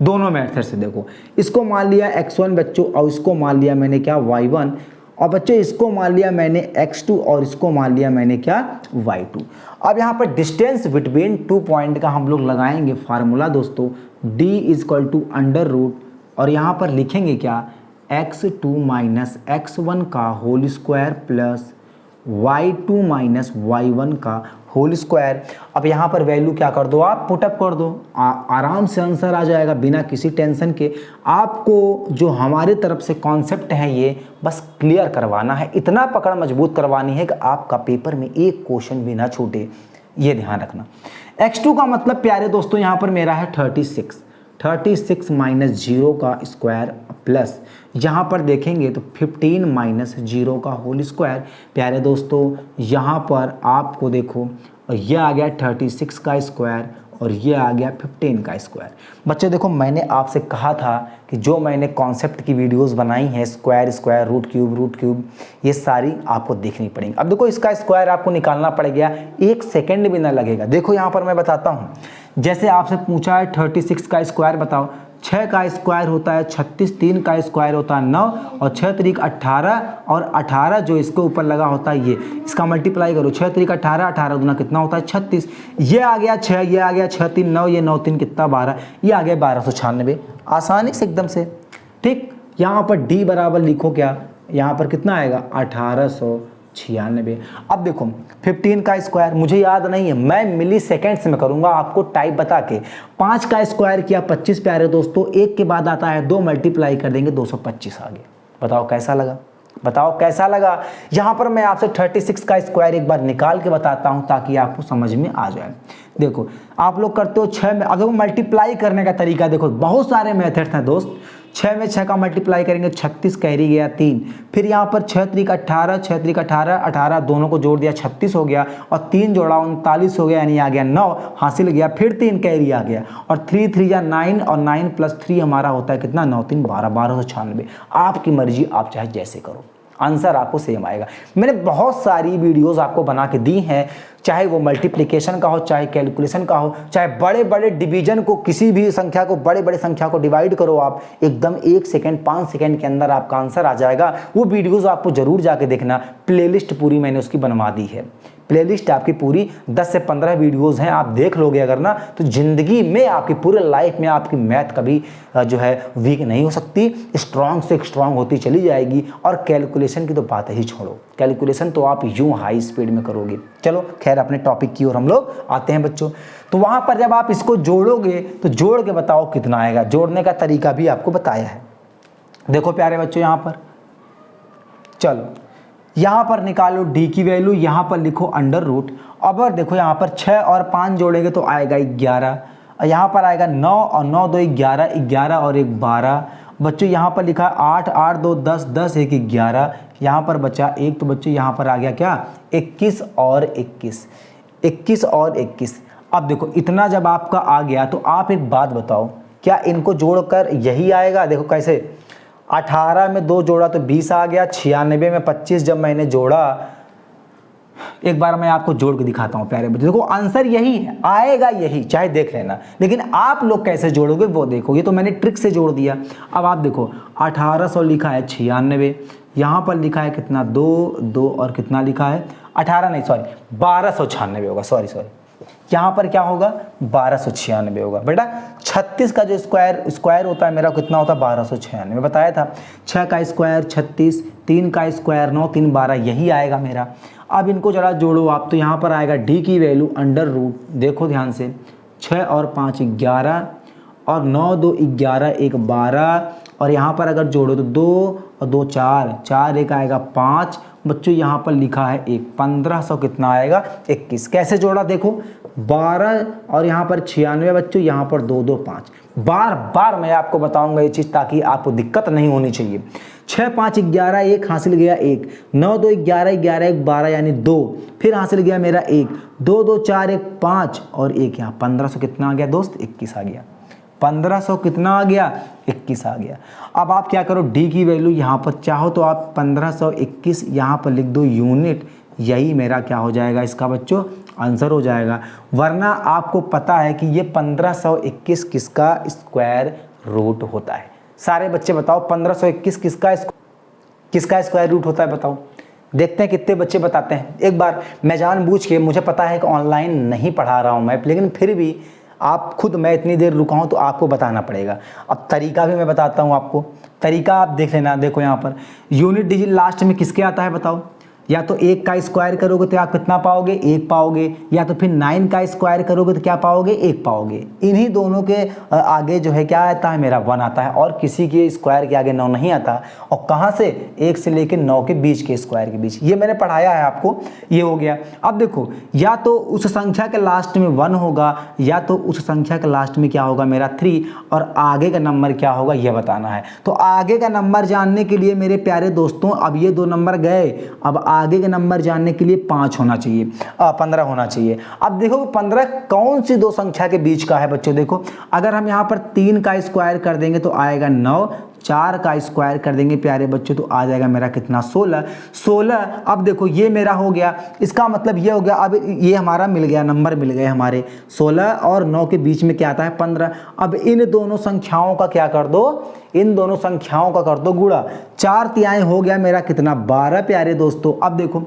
दोनों मेथड से देखो। इसको मान लिया x1 बच्चों और इसको मान लिया मैंने क्या y1, और बच्चों इसको मान लिया मैंने x2 और इसको मान लिया मैंने क्या y2। अब यहाँ पर डिस्टेंस बिटवीन 2 पॉइंट का हम लोग लगाएंगे फार्मूला दोस्तों, d = अंडर रूट, और यहाँ पर लिखेंगे क्या x2 माइनस x1 का whole square plus y2 minus y1 का होल स्क्वायर। अब यहाँ पर वैल्यू क्या कर दो, आप पुटअप कर दो, आराम से आंसर आ जाएगा बिना किसी टेंशन के। आपको जो हमारी तरफ से कॉन्सेप्ट है ये बस क्लियर करवाना है, इतना पकड़ मजबूत करवानी है कि आपका पेपर में एक क्वेश्चन भी ना छूटे, ये ध्यान रखना। x2 का मतलब प्यारे दोस्तों यहाँ पर मेरा है 36 माइनस 0 का स्क्वायर प्लस यहाँ पर देखेंगे तो 15 माइनस 0 का होल स्क्वायर। प्यारे दोस्तों यहाँ पर आपको देखो ये आ गया 36 का स्क्वायर और ये आ गया 15 का स्क्वायर। बच्चे देखो मैंने आपसे कहा था कि जो मैंने कॉन्सेप्ट की वीडियोस बनाई हैं, स्क्वायर, रूट क्यूब, ये सारी आपको देखनी पड़ेंगी। अब देखो इसका स्क्वायर आपको निकालना पड़ गया, 1 सेकेंड भी ना लगेगा। देखो यहाँ पर मैं बताता हूँ, जैसे आपसे पूछा है 36 का स्क्वायर बताओ, 6 का स्क्वायर होता है 36, 3 का स्क्वायर होता है 9 और 6 3 18 और 18 जो इसके ऊपर लगा होता है ये, इसका मल्टीप्लाई करो 6 3 18, 18 दूना कितना होता है 36। ये आ गया 6, ये आ गया 6 3 9, ये 9 3 कितना 12, ये आ गया 1296, आसानी से एकदम से। ठीक, यहाँ पर d बराबर लिखो क्या, यहाँ पर कितना आएगा 1896। अब देखो 15 का स्क्वायर मुझे याद नहीं है, मैं मिली सेकेंड्स में करूंगा आपको टाइप बता के। 5 का स्क्वायर किया 25 प्यारे दोस्तों, 1 के बाद आता है 2 मल्टीप्लाई कर देंगे 225 आ गया। बताओ कैसा लगा, बताओ कैसा लगा। यहाँ पर मैं आपसे 36 का स्क्वायर एक बार निकाल के बताता हूँ ताकि आपको समझ में आ जाए। देखो आप लोग करते हो 6 में, अब देखो मल्टीप्लाई करने का तरीका देखो, बहुत सारे मेथड्स हैं दोस्त। 6 में 6 का मल्टीप्लाई करेंगे 36 कैरी गया 3, फिर यहाँ पर 6 3 का 18, 6 3 का 18, 18 दोनों को जोड़ दिया 36 हो गया और 3 जोड़ा 39 हो गया, यानी आ गया 9 हासिल गया, फिर 3 कैरी आ गया और 3 3 या 9 और 9 + 3 हमारा होता है कितना 9 3 12, 1296। आपकी मर्जी, आप चाहे जैसे करो, आंसर आपको सेम आएगा। मैंने बहुत सारी वीडियोस आपको बना के दी हैं, चाहे वो मल्टीप्लिकेशन का हो, चाहे कैलकुलेशन का हो, चाहे बड़े बड़े डिवीजन को, किसी भी संख्या को, बड़े बड़े संख्या को डिवाइड करो आप, एकदम 1 सेकंड 5 सेकंड के अंदर आपका आंसर आ जाएगा। वो वीडियोस आपको जरूर जाके देखना, प्लेलिस्ट पूरी मैंने उसकी बनवा दी है। प्लेलिस्ट आपकी पूरी 10 से 15 वीडियोस हैं, आप देख लोगे अगर ना, तो ज़िंदगी में आपकी पूरे लाइफ में आपकी मैथ कभी जो है वीक नहीं हो सकती, स्ट्रांग से स्ट्रांग होती चली जाएगी। और कैलकुलेशन की तो बात ही छोड़ो, कैलकुलेशन तो आप यूं हाई स्पीड में करोगे। चलो खैर अपने टॉपिक की ओर हम लोग आते हैं बच्चों। तो वहाँ पर जब आप इसको जोड़ोगे तो जोड़ के बताओ कितना आएगा, जोड़ने का तरीका भी आपको बताया है। देखो प्यारे बच्चों, यहाँ पर चलो यहाँ पर निकालो d की वैल्यू, यहाँ पर लिखो अंडर रूट। अब देखो यहाँ पर 6 और 5 जोड़ेंगे तो आएगा 11, और यहाँ पर आएगा 9 और 9 2 11, 11 और 1 12। बच्चों यहाँ पर लिखा 8 8 2 10, 10 1 11, यहाँ पर बचा 1, तो बच्चों यहाँ पर आ गया क्या 21 और 21, 21 और 21। अब देखो इतना जब आपका आ गया तो आप एक बात बताओ, क्या इनको जोड़कर यही आएगा? देखो कैसे, 18 में 2 जोड़ा तो 20 आ गया, 96 में 25 जब मैंने जोड़ा, एक बार मैं आपको जोड़ के दिखाता हूँ प्यारे बच्चों। देखो आंसर यही है, आएगा यही, चाहे देख लेना, लेकिन आप लोग कैसे जोड़ोगे वो देखो। ये तो मैंने ट्रिक से जोड़ दिया। अब आप देखो 1800 लिखा है 96, यहाँ पर लिखा है कितना 2 2 और कितना लिखा है 18 नहीं सॉरी 1296 होगा, सॉरी यहाँ पर क्या होगा 1296 होगा। बेटा 36 का जो स्क्वायर होता है मेरा कितना होता है 1296, बताया था। 6 का स्क्वायर 36, 3 का स्क्वायर 9 3 12, यही आएगा मेरा। अब इनको जरा जोड़ो आप, तो यहाँ पर आएगा d की वैल्यू अंडर रूट, देखो ध्यान से, 6 और 5 11 और 9 2 11 1 12, और यहाँ पर अगर जोड़ो तो 2 और 2 4, 4 1 आएगा 5। बच्चों यहाँ पर लिखा है 1, 1500 कितना आएगा 21। कैसे जोड़ा देखो, 12 और यहाँ पर 96 बच्चों, यहाँ पर 2 2 5। बार बार मैं आपको बताऊंगा ये चीज़ ताकि आपको दिक्कत नहीं होनी चाहिए। 6 5 11, 1 हासिल गया 1, 9 2 11 11 1 12 यानी 2, फिर हासिल गया मेरा 1, 2 2 4 1 5 और 1, यहाँ 1500 कितना आ गया दोस्त 21 आ गया। 1500 कितना आ गया 21 आ गया। अब आप क्या करो, d की वैल्यू यहाँ पर चाहो तो आप 1521 यहाँ पर लिख दो यूनिट, यही मेरा क्या हो जाएगा इसका बच्चों आंसर हो जाएगा। वरना आपको पता है कि ये 1521 किसका स्क्वायर रूट होता है? सारे बच्चे बताओ 1521 किसका स्क्वायर रूट होता है? बताओ, देखते हैं कितने बच्चे बताते हैं। एक बार मैं जानबूझ के, मुझे पता है कि ऑनलाइन नहीं पढ़ा रहा हूँ मैं, लेकिन फिर भी आप खुद, मैं इतनी देर रुका हूँ तो आपको बताना पड़ेगा। अब तरीका भी मैं बताता हूँ आपको, तरीका आप देख लेना। देखो यहाँ पर यूनिट डिजिट लास्ट में किसके आता है बताओ? या तो 1 का स्क्वायर करोगे तो आप कितना पाओगे 1 पाओगे, या तो फिर 9 का स्क्वायर करोगे तो क्या पाओगे 1 पाओगे। इन्हीं दोनों के आगे जो है क्या आता है मेरा 1 आता है, और किसी के स्क्वायर के आगे 9 नहीं आता। और कहाँ से 1 से लेकर 9 के बीच के स्क्वायर के बीच, ये मैंने पढ़ाया है आपको, ये हो गया। अब देखो या तो उस संख्या के लास्ट में 1 होगा, या तो उस संख्या के लास्ट में क्या होगा मेरा 3, और आगे का नंबर क्या होगा ये बताना है। तो आगे का नंबर जानने के लिए मेरे प्यारे दोस्तों, अब ये 2 नंबर गए, अब आगे के नंबर जानने के लिए 5 होना चाहिए, 15 होना चाहिए। अब देखो 15 कौन सी 2 संख्या के बीच का है बच्चों? देखो अगर हम यहाँ पर 3 का स्क्वायर कर देंगे तो आएगा 9, 4 का स्क्वायर कर देंगे प्यारे बच्चों तो आ जाएगा मेरा कितना 16। अब देखो ये मेरा हो गया, इसका मतलब ये हो गया, अब ये हमारा मिल गया, नंबर मिल गए हमारे 16 और 9 के बीच में क्या आता है 15। अब इन दोनों संख्याओं का क्या कर दो, इन दोनों संख्याओं का कर दो गुणा, 4 तिहाई हो गया मेरा कितना 12 प्यारे दोस्तों। अब देखो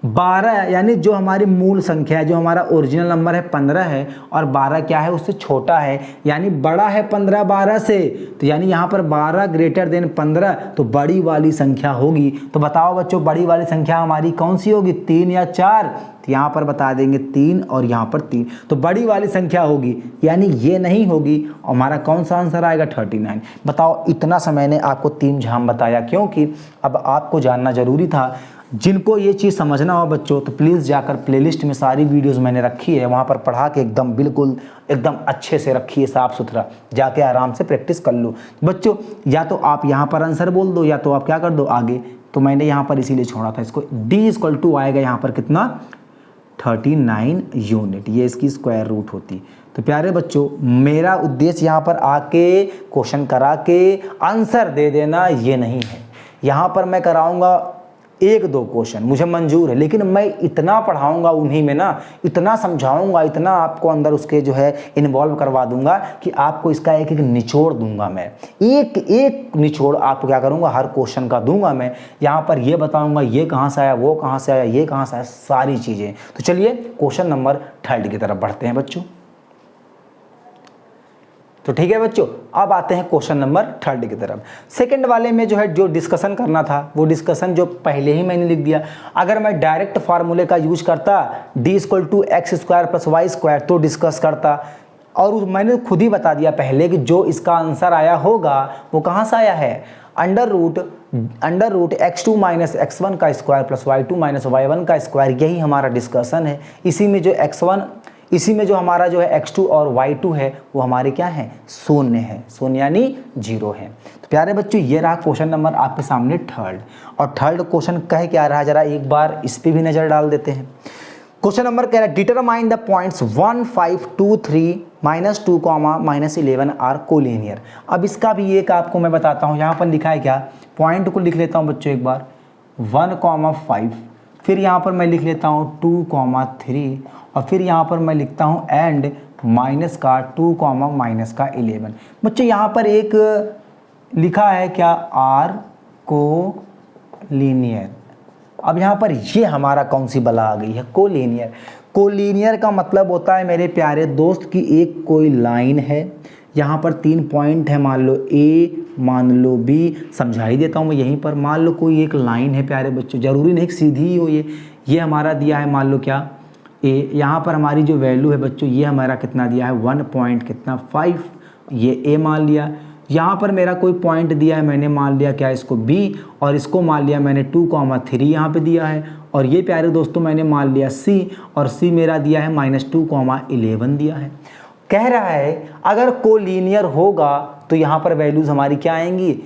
12 यानी जो हमारी मूल संख्या है, जो हमारा ओरिजिनल नंबर है 15 है, और 12 क्या है उससे छोटा है, यानी बड़ा है 15 12 से, तो यानी यहाँ पर 12 ग्रेटर देन 15 तो बड़ी वाली संख्या होगी। तो बताओ बच्चों बड़ी वाली संख्या हमारी कौन सी होगी, 3 या 4? तो यहाँ पर बता देंगे 3 और यहाँ पर 3, तो बड़ी वाली संख्या होगी, यानी ये नहीं होगी। हमारा कौन सा आंसर आएगा 39। बताओ इतना समय ने आपको 3 झाम बताया, क्योंकि अब आपको जानना जरूरी था। जिनको ये चीज़ समझना हो बच्चों तो प्लीज़ जाकर प्लेलिस्ट में सारी वीडियोस मैंने रखी है, वहाँ पर पढ़ा के एकदम बिल्कुल एकदम अच्छे से रखी है, साफ़ सुथरा, जाके आराम से प्रैक्टिस कर लो बच्चों। या तो आप यहाँ पर आंसर बोल दो, या तो आप क्या कर दो आगे। तो मैंने यहाँ पर इसीलिए छोड़ा था इसको। d आएगा यहाँ पर कितना 39 यूनिट, ये इसकी स्क्वायर रूट होती। तो प्यारे बच्चों मेरा उद्देश्य यहाँ पर आके क्वेश्चन करा के आंसर दे देना ये नहीं है, यहाँ पर मैं कराऊँगा एक दो क्वेश्चन मुझे मंजूर है, लेकिन मैं इतना पढ़ाऊंगा उन्हीं में ना, इतना समझाऊंगा, इतना आपको अंदर उसके जो है इन्वॉल्व करवा दूंगा कि आपको इसका एक एक निचोड़ दूंगा मैं, एक एक निचोड़ आपको क्या करूंगा, हर क्वेश्चन का दूंगा मैं। यहाँ पर ये बताऊंगा ये कहाँ से आया, वो कहाँ से आया, ये कहाँ से आया, सारी चीज़ें। तो चलिए क्वेश्चन नंबर 3 की तरफ बढ़ते हैं बच्चों। तो ठीक है बच्चों, अब आते हैं क्वेश्चन नंबर 3 की तरफ। सेकंड वाले में जो है जो डिस्कशन करना था वो डिस्कशन जो पहले ही मैंने लिख दिया। अगर मैं डायरेक्ट फार्मूले का यूज करता d = x² + y² तो डिस्कस करता, और मैंने खुद ही बता दिया पहले कि जो इसका आंसर आया होगा वो कहाँ से आया है, अंडर रूट x2 - x1 का स्क्वायर + y2 - y1 का स्क्वायर। यही हमारा डिस्कशन है। इसी में जो हमारा जो है x2 और y2 है वो हमारे क्या है, शून्य है, शून्य यानी 0 है। तो प्यारे बच्चों ये रहा क्वेश्चन नंबर आपके सामने 3, और 3 क्वेश्चन कह क्या रहा है, जरा एक बार इस पे भी नज़र डाल देते हैं। क्वेश्चन नंबर कह रहा है determine the points 1, 5, 2, 3, -2, -11 are collinear. अब इसका भी एक आपको मैं बताता हूँ, यहाँ पर लिखा है क्या, पॉइंट को लिख लेता हूँ बच्चों एक बार, 1, 5, फिर यहाँ पर मैं लिख लेता हूँ 2, 3, और फिर यहाँ पर मैं लिखता हूँ एंड -2, -11। बच्चों यहाँ पर एक लिखा है क्या, आर कोलिनियर। अब यहाँ पर ये हमारा कौन सी बला आ गई है, कोलिनियर। कोलिनियर का मतलब होता है मेरे प्यारे दोस्त कि एक कोई लाइन है, यहाँ पर 3 पॉइंट है, मान लो A, मान लो B, समझा ही देता हूँ मैं यहीं पर। मान लो कोई एक लाइन है प्यारे बच्चों, ज़रूरी नहीं कि सीधी ही हो, ये हमारा दिया है मान लो क्या A। यहाँ पर हमारी जो वैल्यू है बच्चों ये हमारा कितना दिया है, 1.5, ये A मान लिया। यहाँ पर मेरा कोई पॉइंट दिया है, मैंने मान लिया क्या इसको B, और इसको मान लिया मैंने 2, 3 यहाँ पे दिया है, और ये प्यारे दोस्तों मैंने मान लिया C, और C मेरा दिया है -2, 11 दिया है। कह रहा है अगर कोलिनियर होगा तो यहाँ पर वैल्यूज़ हमारी क्या आएंगी,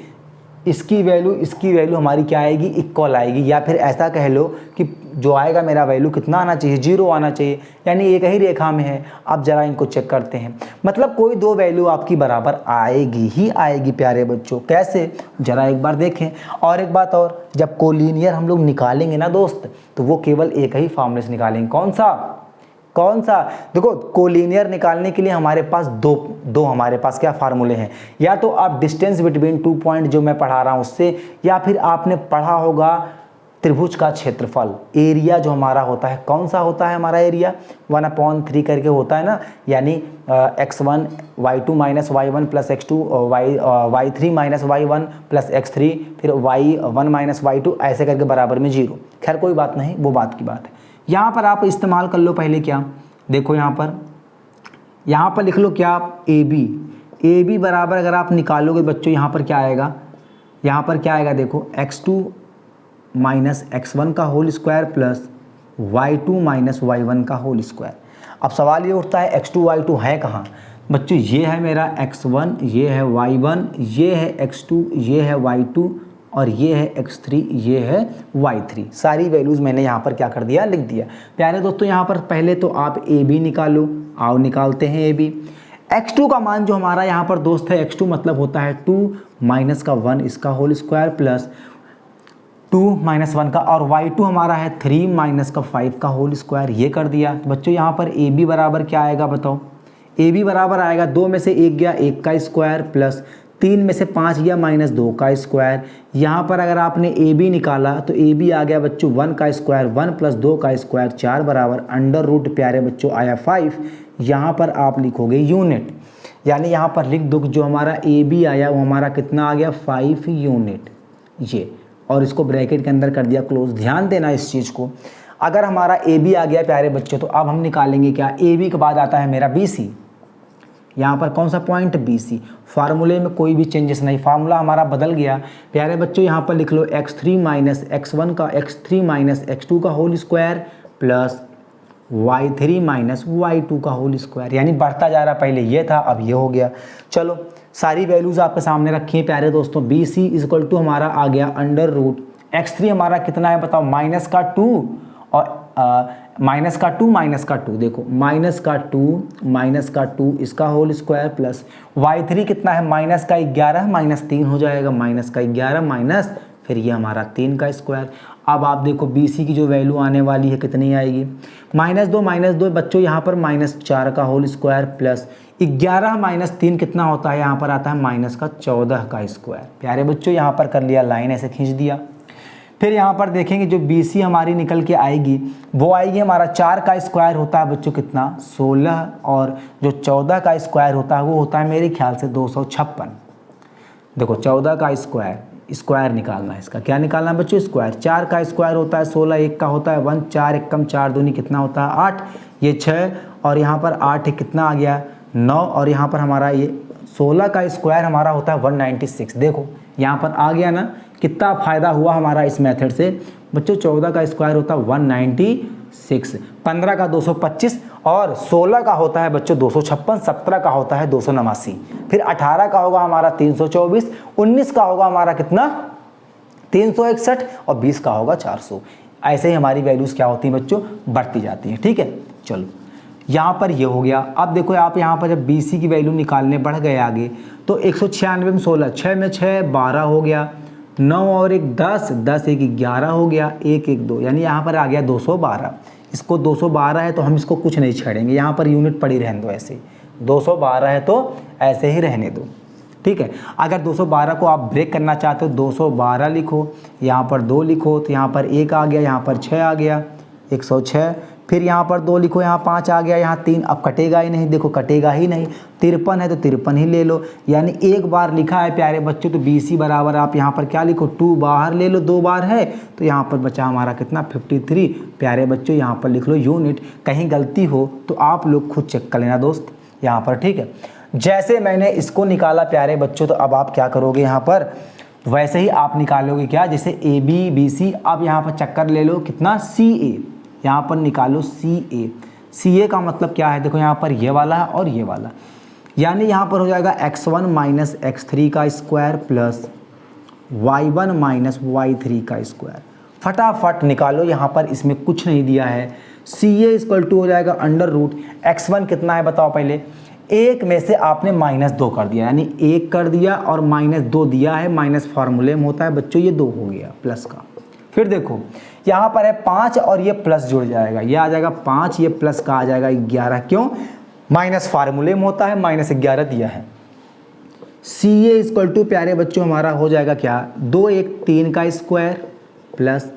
इसकी वैल्यू हमारी क्या आएगी, इक्वल आएगी, या फिर ऐसा कह लो कि जो आएगा मेरा वैल्यू कितना आना चाहिए, 0 आना चाहिए, यानी एक ही रेखा में है। अब जरा इनको चेक करते हैं, मतलब कोई दो वैल्यू आपकी बराबर आएगी ही आएगी प्यारे बच्चों। कैसे, जरा एक बार देखें। और एक बात और, जब कोलिनियर हम लोग निकालेंगे ना दोस्त, तो वो केवल एक ही फॉर्मूले से निकालेंगे। कौन सा, देखो कोलिनियर निकालने के लिए हमारे पास दो हमारे पास क्या फार्मूले हैं, या तो आप डिस्टेंस बिटवीन 2 पॉइंट जो मैं पढ़ा रहा हूँ उससे, या फिर आपने पढ़ा होगा त्रिभुज का क्षेत्रफल, एरिया जो हमारा होता है, कौन सा होता है हमारा एरिया, 1/3 करके होता है ना, यानी x1 y2 - y1 + x2 y3 - y1 + x3, फिर y1 - y2 ऐसे करके बराबर में 0। खैर कोई बात नहीं, वो बात की बात है। यहाँ पर आप इस्तेमाल कर लो पहले क्या, देखो यहाँ पर लिख लो क्या, ए बी बराबर अगर आप निकालोगे बच्चों यहाँ पर क्या आएगा, देखो x2 - x1 का whole square plus y2 - y1 का होल स्क्वायर। अब सवाल ये उठता है x2 y2 है कहाँ बच्चों, ये है मेरा x1, ये है y1, ये है x2, ये है y2, और ये है x3, ये है y3। सारी वैल्यूज़ मैंने यहाँ पर क्या कर दिया, लिख दिया। प्यारे दोस्तों यहाँ पर पहले तो आप ए बी निकालो, आओ निकालते हैं ए बी। x2 का मान जो हमारा यहाँ पर दोस्त है, x2 मतलब होता है 2 - 1 इसका होल स्क्वायर प्लस 2 - 1 का, और y2 हमारा है 3 - 5 का होल स्क्वायर, ये कर दिया। तो बच्चों यहाँ पर ए बी बराबर क्या आएगा बताओ, ए बी बराबर आएगा 2 में से 1 गया 1 का स्क्वायर प्लस 3 में से 5 गया -2 का स्क्वायर। यहाँ पर अगर आपने ए बी निकाला तो ए बी आ गया बच्चों 1 का स्क्वायर, 1 + 2 का स्क्वायर 4 बराबर अंडर रूट प्यारे बच्चों आया 5। यहाँ पर आप लिखोगे यूनिट, यानी यहाँ पर लिख दो जो हमारा ए बी आया वो हमारा कितना आ गया, 5 यूनिट, ये, और इसको ब्रैकेट के अंदर कर दिया क्लोज। ध्यान देना इस चीज़ को, अगर हमारा ए बी आ गया प्यारे बच्चों तो अब हम निकालेंगे क्या, ए बी के बाद आता है मेरा बी सी। यहाँ पर कौन सा पॉइंट, बी सी। फार्मूले में कोई भी चेंजेस नहीं, फार्मूला हमारा बदल गया प्यारे बच्चों। यहाँ पर लिख लो x3 - x1 का x3 - x2 का whole square plus y3 - y2 का होल स्क्वायर, यानी बढ़ता जा रहा, पहले ये था अब ये हो गया। चलो सारी वैल्यूज़ आपके सामने रखी हैं प्यारे दोस्तों। बी सी = हमारा आ गया अंडर रूट x3 हमारा कितना है बताओ, -2, और -2 देखो -2 इसका होल स्क्वायर प्लस y3 कितना है, -11 -3 हो जाएगा, -11 माइनस फिर ये हमारा 3 का स्क्वायर। अब आप देखो BC की जो वैल्यू आने वाली है कितनी आएगी, -2 बच्चों यहाँ पर -4 का होल स्क्वायर प्लस 11 -3 कितना होता है, यहाँ पर आता है -14 का स्क्वायर। प्यारे बच्चों यहाँ पर कर लिया, लाइन ऐसे खींच दिया। फिर यहाँ पर देखेंगे जो BC हमारी निकल के आएगी वो आएगी हमारा 4 का स्क्वायर होता है बच्चों कितना 16, और जो 14 का स्क्वायर होता है वो होता है मेरे ख्याल से 256। देखो 14 का स्क्वायर निकालना है, इसका क्या निकालना है बच्चों, स्क्वायर। 4 का स्क्वायर होता है 16, 1 का होता है 1, 4 एकम 4 दूनी कितना होता है 8, ये 6, और यहाँ पर 8 कितना आ गया 9, और यहाँ पर हमारा ये 16 का स्क्वायर हमारा होता है 196। देखो यहाँ पर आ गया ना, कितना फ़ायदा हुआ हमारा इस मेथड से बच्चों। 14 का स्क्वायर होता है 196, 15 का 225, और 16 का होता है बच्चों 256, 17 का होता है 289, फिर 18 का होगा हमारा 324, 19 का होगा हमारा कितना 361, और 20 का होगा 400। ऐसे ही हमारी वैल्यूज़ क्या होती हैं बच्चों, बढ़ती जाती हैं। ठीक है, चलो यहाँ पर ये हो गया। अब देखो आप यहाँ पर जब BC की वैल्यू निकालने बढ़ गए आगे, तो 196 में 16, 6 में 6 12 हो गया, 9 और 1 10, 10 1 11 हो गया, 1 1 2, यानी यहाँ पर आ गया 212। इसको 212 है तो हम इसको कुछ नहीं छेड़ेंगे, यहाँ पर यूनिट पड़ी रहने दो, ऐसे ही 212 है तो ऐसे ही रहने दो। ठीक है, अगर 212 को आप ब्रेक करना चाहते हो 212 लिखो, यहाँ पर 2 लिखो, तो यहाँ पर 1 आ गया, यहाँ पर 6 आ गया 106, फिर यहाँ पर 2 लिखो, यहाँ 5 आ गया, यहाँ 3, अब कटेगा ही नहीं, देखो कटेगा ही नहीं। 53 है तो 53 ही ले लो, यानी एक बार लिखा है प्यारे बच्चों, तो BC बराबर आप यहाँ पर क्या लिखो 2 बाहर ले लो, 2 बार है तो यहाँ पर बचा हमारा कितना 53। प्यारे बच्चों यहाँ पर लिख लो यूनिट, कहीं गलती हो तो आप लोग खुद चेक कर लेना दोस्त यहाँ पर। ठीक है, जैसे मैंने इसको निकाला प्यारे बच्चों, तो अब आप क्या करोगे यहाँ पर, वैसे ही आप निकालोगे क्या, जैसे AB BC। अब यहाँ पर चक्कर ले लो कितना CA, यहाँ पर निकालो CA का मतलब क्या है, देखो यहाँ पर ये वाला है और ये वाला, यानी यहाँ पर हो जाएगा x1 - x3 का स्क्वायर प्लस y1 - y3 का स्क्वायर। फटाफट निकालो, यहाँ पर इसमें कुछ नहीं दिया है। CA = हो जाएगा √ x1 कितना है बताओ पहले, 1 में से आपने -2 कर दिया, यानी 1 कर दिया और -2 दिया है, माइनस फार्मूले में होता है बच्चों, ये 2 हो गया प्लस का। फिर देखो यहाँ पर है 5 और ये प्लस जुड़ जाएगा, ये आ जाएगा 5, ये प्लस का आ जाएगा 11, क्यों, माइनस फार्मूले में होता है, -11 दिया है। CA = प्यारे बच्चों हमारा हो जाएगा क्या, 2 1 3 का स्क्वायर प्लस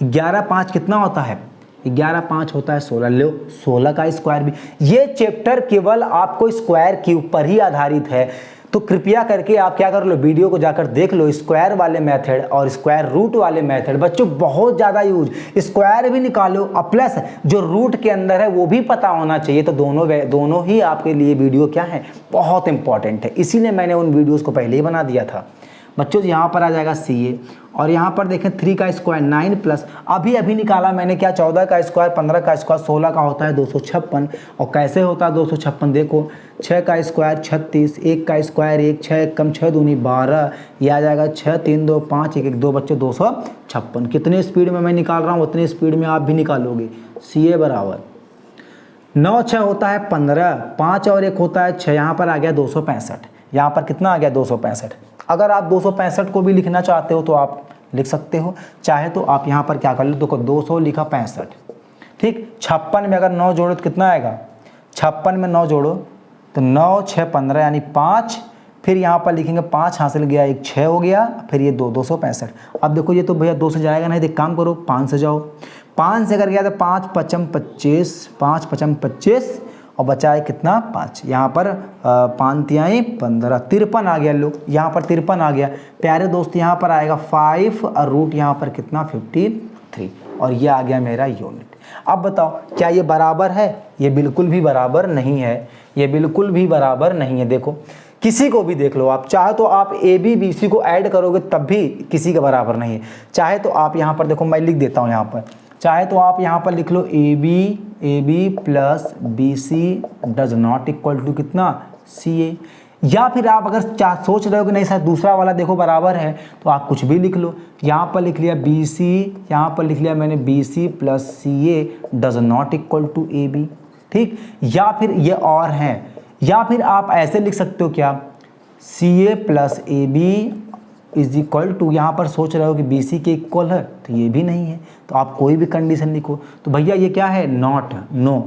11 5 कितना होता है, 11 5 होता है 16, लो 16 का स्क्वायर भी। ये चैप्टर केवल आपको स्क्वायर के ऊपर ही आधारित है, तो कृपया करके आप क्या कर लो, वीडियो को जाकर देख लो, स्क्वायर वाले मेथड और स्क्वायर रूट वाले मेथड बच्चों बहुत ज़्यादा यूज, स्क्वायर भी निकालो और प्लस जो रूट के अंदर है वो भी पता होना चाहिए। तो दोनों ही आपके लिए वीडियो क्या है, बहुत इंपॉर्टेंट है, इसीलिए मैंने उन वीडियोज़ को पहले ही बना दिया था बच्चों। यहाँ पर आ जाएगा CA, और यहाँ पर देखें 3 का स्क्वायर 9 प्लस अभी निकाला मैंने क्या, 14 का स्क्वायर 15 का स्क्वायर 16 का होता है 256, और कैसे होता है 256 देखो, 6 का स्क्वायर 36, 1 का स्क्वायर 1, 6 कम 6 दूनी 12, ये आ जाएगा 6 3 2 5 1 1 2 बच्चों 256। कितने स्पीड में मैं निकाल रहा हूँ उतनी स्पीड में आप भी निकालोगे। CA बराबर 9 6 होता है 15, 5 और 1 होता है 6, यहाँ पर आ गया 265, यहाँ पर कितना आ गया 265। अगर आप 265 को भी लिखना चाहते हो तो आप लिख सकते हो, चाहे तो आप यहाँ पर क्या कर लो, देखो 200 लिखा 65, ठीक। 56 में अगर 9 जोड़ो तो कितना आएगा, 56 में 9 जोड़ो तो 9 6 15 यानी 5, फिर यहाँ पर लिखेंगे 5 हासिल गया, 1 6 हो गया, फिर ये 265। अब देखो ये तो भैया 2 से जाएगा नहीं, तो काम करो 5 से जाओ, 5 से अगर गया तो 5 5 25, 5 5 25 और बचा है कितना 5, यहाँ पर 5 तिहाई 15, 53 आ गया। लो यहाँ पर 53 आ गया प्यारे दोस्त, यहाँ पर आएगा 5 और रूट यहाँ पर कितना 53, और ये आ गया मेरा यूनिट। अब बताओ क्या ये बराबर है, ये बिल्कुल भी बराबर नहीं है, ये बिल्कुल भी बराबर नहीं है। देखो किसी को भी देख लो आप, चाहे तो आप AB BC को ऐड करोगे तब भी किसी के बराबर नहीं है। चाहे तो आप यहाँ पर देखो, मैं लिख देता हूँ यहाँ पर, चाहे तो आप यहाँ पर लिख लो AB plus BC does not equal to कितना CA, या फिर आप अगर सोच रहे हो कि नहीं सर दूसरा वाला देखो बराबर है, तो आप कुछ भी लिख लो। यहाँ पर लिख लिया BC, यहाँ पर लिख लिया मैंने BC plus CA does not equal to AB, ठीक। या फिर ये और हैं, या फिर आप ऐसे लिख सकते हो क्या, CA plus AB is equal to, यहाँ पर सोच रहे हो कि बी सी के इक्वल है, तो ये भी नहीं है, तो आप कोई भी कंडीशन लिखो। तो भैया ये क्या है, नॉट, नो,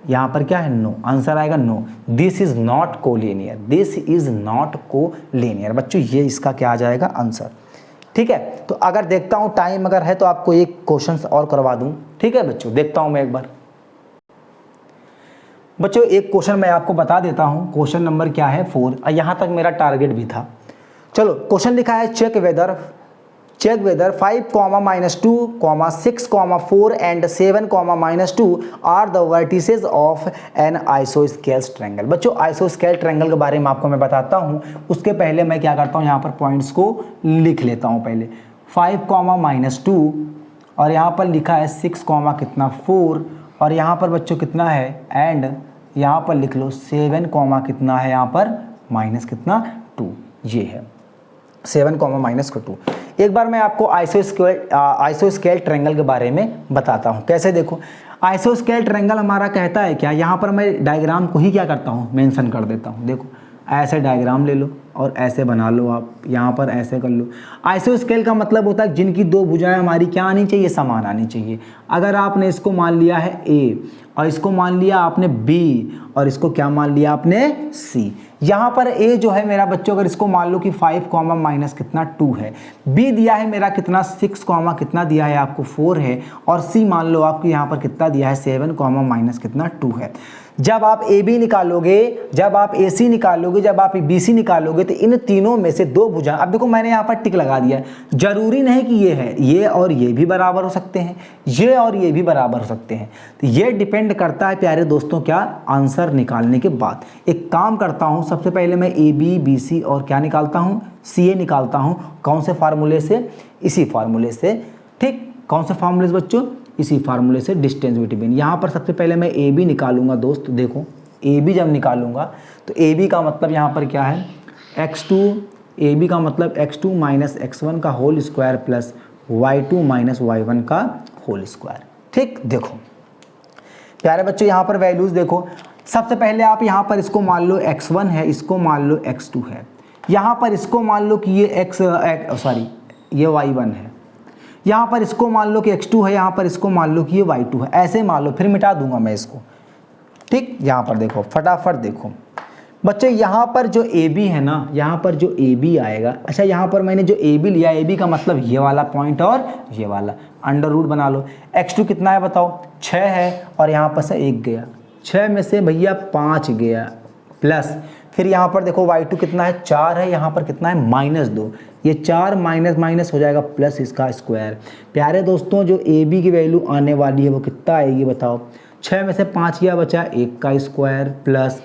यहाँ पर क्या है, नो, आंसर आएगा no, this is not collinear, this is not collinear. बच्चों ये इसका क्या आ जाएगा, आंसर। ठीक है, तो अगर देखता हूँ टाइम अगर है तो आपको एक क्वेश्चन और करवा दूँ। ठीक है बच्चों, देखता हूँ मैं एक बार। बच्चों एक क्वेश्चन मैं आपको बता देता हूँ, क्वेश्चन नंबर क्या है 4, यहाँ तक मेरा टारगेट भी था। चलो क्वेश्चन लिखा है, check whether 5, -2, 6, 4 and 7, -2 are the vertices of an आइसोस्केल ट्रायंगल। बच्चों आइसोस्केल ट्रायंगल के बारे में आपको मैं बताता हूँ, उसके पहले मैं क्या करता हूँ, यहाँ पर पॉइंट्स को लिख लेता हूँ पहले। 5, -2 और यहाँ पर लिखा है 6, कितना 4 और यहाँ पर बच्चों कितना है, एंड यहाँ पर लिख लो 7, कितना है यहाँ पर माइनस कितना 2, ये है 7, -2। एक बार मैं आपको आइसोस्केल ट्रायंगल के बारे में बताता हूँ। कैसे, देखो आइसोस्केल ट्रायंगल हमारा कहता है क्या, यहाँ पर मैं डायग्राम को ही क्या करता हूँ, मेंशन कर देता हूँ। देखो ऐसे डायग्राम ले लो और ऐसे बना लो, आप यहाँ पर ऐसे कर लो। आइसोस्केल का मतलब होता है जिनकी दो भुजाएं हमारी क्या आनी चाहिए, समान आनी चाहिए। अगर आपने इसको मान लिया है ए और इसको मान लिया आपने बी और इसको क्या मान लिया आपने सी, यहाँ पर ए जो है मेरा बच्चों अगर इसको मान लो कि 5, कितना 2 है, बी दिया है मेरा कितना 6, कितना दिया है आपको 4 है, और सी मान लो आपको यहाँ पर कितना दिया है 7, कितना 2 है। जब आप ए बी निकालोगे, जब आप ए सी निकालोगे, जब आप बी सी निकालोगे, तो इन तीनों में से दो भुजा, अब देखो मैंने यहाँ पर टिक लगा दिया है, जरूरी नहीं कि ये है, ये और ये भी बराबर हो सकते हैं, ये और ये भी बराबर हो सकते हैं। तो ये डिपेंड करता है प्यारे दोस्तों क्या, आंसर निकालने के बाद। एक काम करता हूँ, सबसे पहले मैं ए बी बी सी और क्या निकालता हूँ, सी ए निकालता हूँ। कौन से फार्मूले से, इसी फार्मूले से। ठीक, कौन से फार्मूले से बच्चों, इसी फार्मूले से, डिस्टेंस बिटवीन। यहाँ पर सबसे पहले मैं ए बी निकालूंगा दोस्त। देखो ए बी जब निकालूंगा तो ए बी का मतलब यहाँ पर क्या है, x2, ए बी का मतलब x2 - x1 का whole square plus y2 - y1 का होल स्क्वायर। ठीक, देखो प्यारे बच्चों यहाँ पर वैल्यूज देखो, सबसे पहले आप यहाँ पर इसको मान लो x1 है, इसको मान लो x2 है, यहाँ पर इसको मान लो कि ये ये y1 है, यहाँ पर इसको मान लो कि x2 है, यहाँ पर इसको मान लो कि ये y2 है, ऐसे मान लो, फिर मिटा दूंगा मैं इसको। ठीक, यहाँ पर देखो फटाफट देखो बच्चे, यहाँ पर जो AB है ना, यहाँ पर जो AB आएगा, अच्छा यहाँ पर मैंने जो AB लिया, AB का मतलब ये वाला पॉइंट और ये वाला, अंडर रूट बना लो। x2 कितना है बताओ, 6 है, और यहाँ पर से 1 गया, 6 में से भैया 5 गया, प्लस फिर यहाँ पर देखो y2 कितना है, 4 है, यहाँ पर कितना है -2, ये 4 माइनस हो जाएगा प्लस इसका स्क्वायर। प्यारे दोस्तों जो AB की वैल्यू आने वाली है वो कितना आएगी बताओ, 6 में से 5 क्या बचा, 1 का स्क्वायर प्लस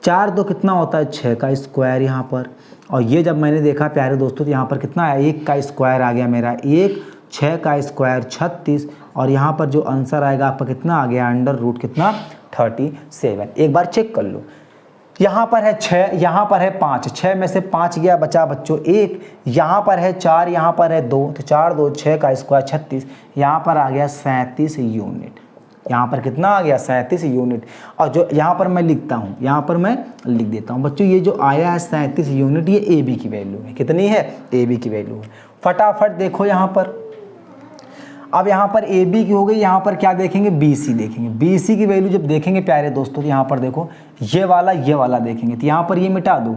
4 2 कितना होता है, 6 का स्क्वायर यहाँ पर। और ये जब मैंने देखा प्यारे दोस्तों तो यहाँ पर कितना आया, 1 का स्क्वायर आ गया मेरा, 1, 6 का स्क्वायर 36, और यहाँ पर जो आंसर आएगा आपका कितना आ गया, अंडर रूट कितना 37। एक बार चेक कर लो, यहाँ पर है 6, यहाँ पर है 5, 6 में से 5 गया, बचा बच्चों 1, यहाँ पर है 4, यहाँ पर है 2, तो 4 2 6 का स्क्वायर 36, यहाँ पर आ गया 37 यूनिट, यहाँ पर कितना आ गया 37 यूनिट। और जो यहाँ पर मैं लिखता हूँ, यहाँ पर मैं लिख देता हूँ बच्चों, ये जो आया है 37 यूनिट, ये ए बी की वैल्यू है, कितनी है, ए बी की वैल्यू है। फटाफट देखो यहाँ पर, अब यहाँ पर ए बी की हो गई, यहाँ पर क्या देखेंगे, बी सी देखेंगे। बी सी की वैल्यू जब देखेंगे प्यारे दोस्तों तो यहाँ पर देखो ये वाला देखेंगे, तो यहाँ पर ये मिटा दो।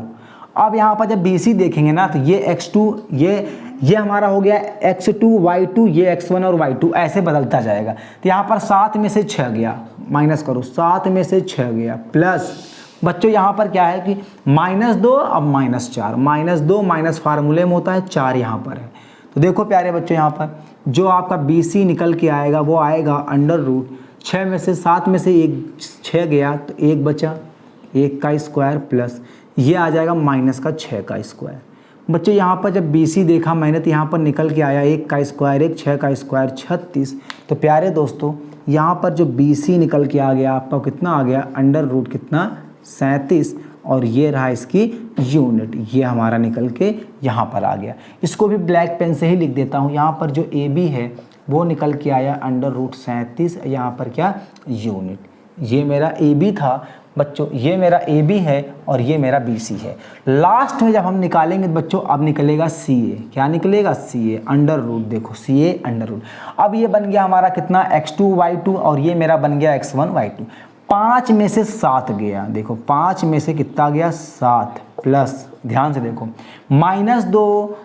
अब यहाँ पर जब बी सी देखेंगे ना तो ये x2, ये हमारा हो गया x2 y2, ये x1 और y2 ऐसे बदलता जाएगा। तो यहाँ पर 7 में से 6 गया, माइनस करो, 7 में से 6 गया, प्लस बच्चों यहाँ पर क्या है कि -2 अब -4, -2 माइनस फार्मूले में होता है 4 यहाँ पर है। तो देखो प्यारे बच्चों यहाँ पर जो आपका बी सी निकल के आएगा वो आएगा अंडर रूट 6 में से 7 में से 6 गया तो 1 बचा, 1 का स्क्वायर प्लस ये आ जाएगा -6 का स्क्वायर। बच्चों यहाँ पर जब बी सी देखा मैंने तो यहाँ पर निकल के आया 1 का स्क्वायर 1, 6 का स्क्वायर 36। तो प्यारे दोस्तों यहाँ पर जो बी सी निकल के आ गया आपका कितना आ गया, अंडर रूट कितना 37, और ये रहा इसकी यूनिट, ये हमारा निकल के यहाँ पर आ गया। इसको भी ब्लैक पेन से ही लिख देता हूँ, यहाँ पर जो ए बी है वो निकल के आया अंडर रूट 37, यहाँ पर क्या यूनिट, ये मेरा ए बी था बच्चों ये मेरा ए बी है और ये मेरा बी सी है। लास्ट में जब हम निकालेंगे तो बच्चों अब निकलेगा सी ए। क्या निकलेगा? सी ए अंडर रूट। देखो सी ए अंडर रूट। अब ये बन गया हमारा कितना? x2y2 और ये मेरा बन गया x1 y2। 5 में से 7 गया। देखो 5 में से कितना गया? 7 प्लस, ध्यान से देखो, -2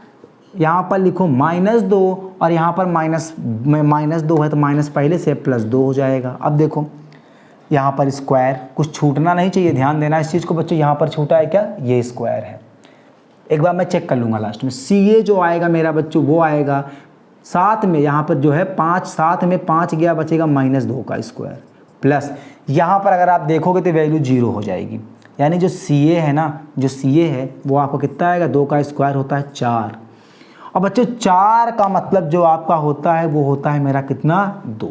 यहाँ पर लिखो -2 और यहाँ पर -2 है तो माइनस पहले से +2 हो जाएगा। अब देखो यहाँ पर स्क्वायर, कुछ छूटना नहीं चाहिए, ध्यान देना इस चीज़ को बच्चों। यहाँ पर छूटा है क्या? ये स्क्वायर है। एक बार मैं चेक कर लूँगा लास्ट में। सी ए जो आएगा मेरा बच्चों वो आएगा 7 में, यहाँ पर जो है 5, 7 में 5 गया, बचेगा -2 का स्क्वायर प्लस यहाँ पर अगर आप देखोगे तो वैल्यू 0 हो जाएगी। यानी जो सी ए है ना, जो सी ए है वो आपको कितना आएगा? 2 का स्क्वायर होता है 4। और बच्चों 4 का मतलब जो आपका होता है वो होता है मेरा कितना? 2।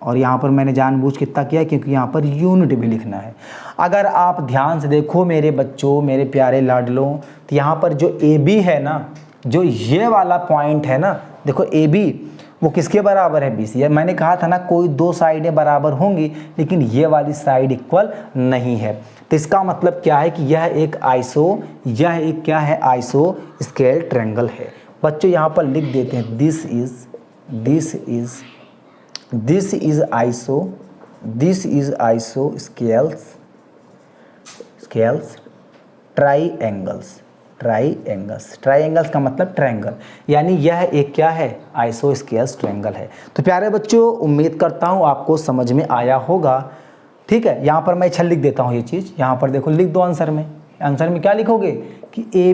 और यहाँ पर मैंने जानबूझ कितना किया क्योंकि यहाँ पर यूनिट भी लिखना है। अगर आप ध्यान से देखो मेरे बच्चों, मेरे प्यारे लाडलों, तो यहाँ पर जो ए बी है ना, जो ये वाला पॉइंट है ना, देखो ए बी वो किसके बराबर है? B C. यार मैंने कहा था ना कोई 2 साइडें बराबर होंगी लेकिन ये वाली साइड इक्वल नहीं है। तो इसका मतलब क्या है कि यह एक क्या है? आइसो स्केल ट्रायंगल है। बच्चों यहाँ पर लिख देते हैं दिस इज आइसो स्केल्स ट्राइएंगल्स का मतलब ट्रायंगल, यानी यह एक क्या है? आइसो स्केल्स ट्रायंगल है। तो प्यारे बच्चों उम्मीद करता हूँ आपको समझ में आया होगा। ठीक है, यहाँ पर मैं छल लिख देता हूँ ये चीज़। यहाँ पर देखो लिख दो आंसर में क्या लिखोगे कि A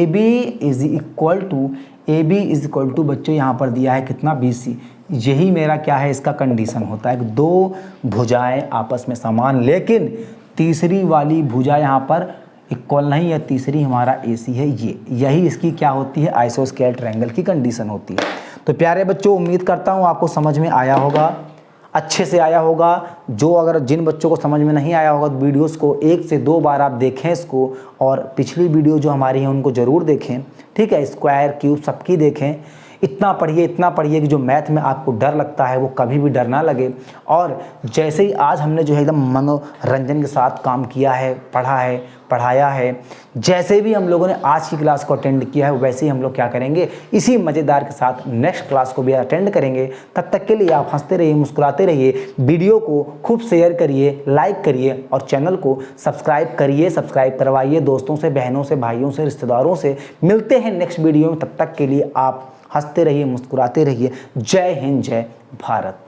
B is equal to बच्चों यहाँ पर दिया है कितना? B C. यही मेरा क्या है? इसका कंडीशन होता है कि 2 भुजाएं आपस में समान, लेकिन तीसरी वाली भुजा यहाँ पर इक्वल नहीं है, तीसरी हमारा ए सी है। यही इसकी क्या होती है? आइसोस्केल ट्रायंगल की कंडीशन होती है। तो प्यारे बच्चों उम्मीद करता हूँ आपको समझ में आया होगा, अच्छे से आया होगा। अगर जिन बच्चों को समझ में नहीं आया होगा तो वीडियोस को 1 से 2 बार आप देखें इसको, और पिछली वीडियो जो हमारी है उनको ज़रूर देखें। ठीक है, स्क्वायर क्यूब सबकी देखें। इतना पढ़िए कि जो मैथ में आपको डर लगता है वो कभी भी डर ना लगे। और जैसे ही आज हमने जो है एकदम मनोरंजन के साथ काम किया है, पढ़ाया है, जैसे भी हम लोगों ने आज की क्लास को अटेंड किया है वैसे ही हम लोग क्या करेंगे, इसी मज़ेदार के साथ नेक्स्ट क्लास को भी अटेंड करेंगे। तब तक के लिए आप हंसते रहिए, मुस्कुराते रहिए, वीडियो को खूब शेयर करिए, लाइक करिए और चैनल को सब्सक्राइब करिए, सब्सक्राइब करवाइए दोस्तों से, बहनों से, भाइयों से, रिश्तेदारों से। मिलते हैं नेक्स्ट वीडियो में, तब तक के लिए आप हंसते रहिए, मुस्कुराते रहिए। जय हिंद, जय भारत।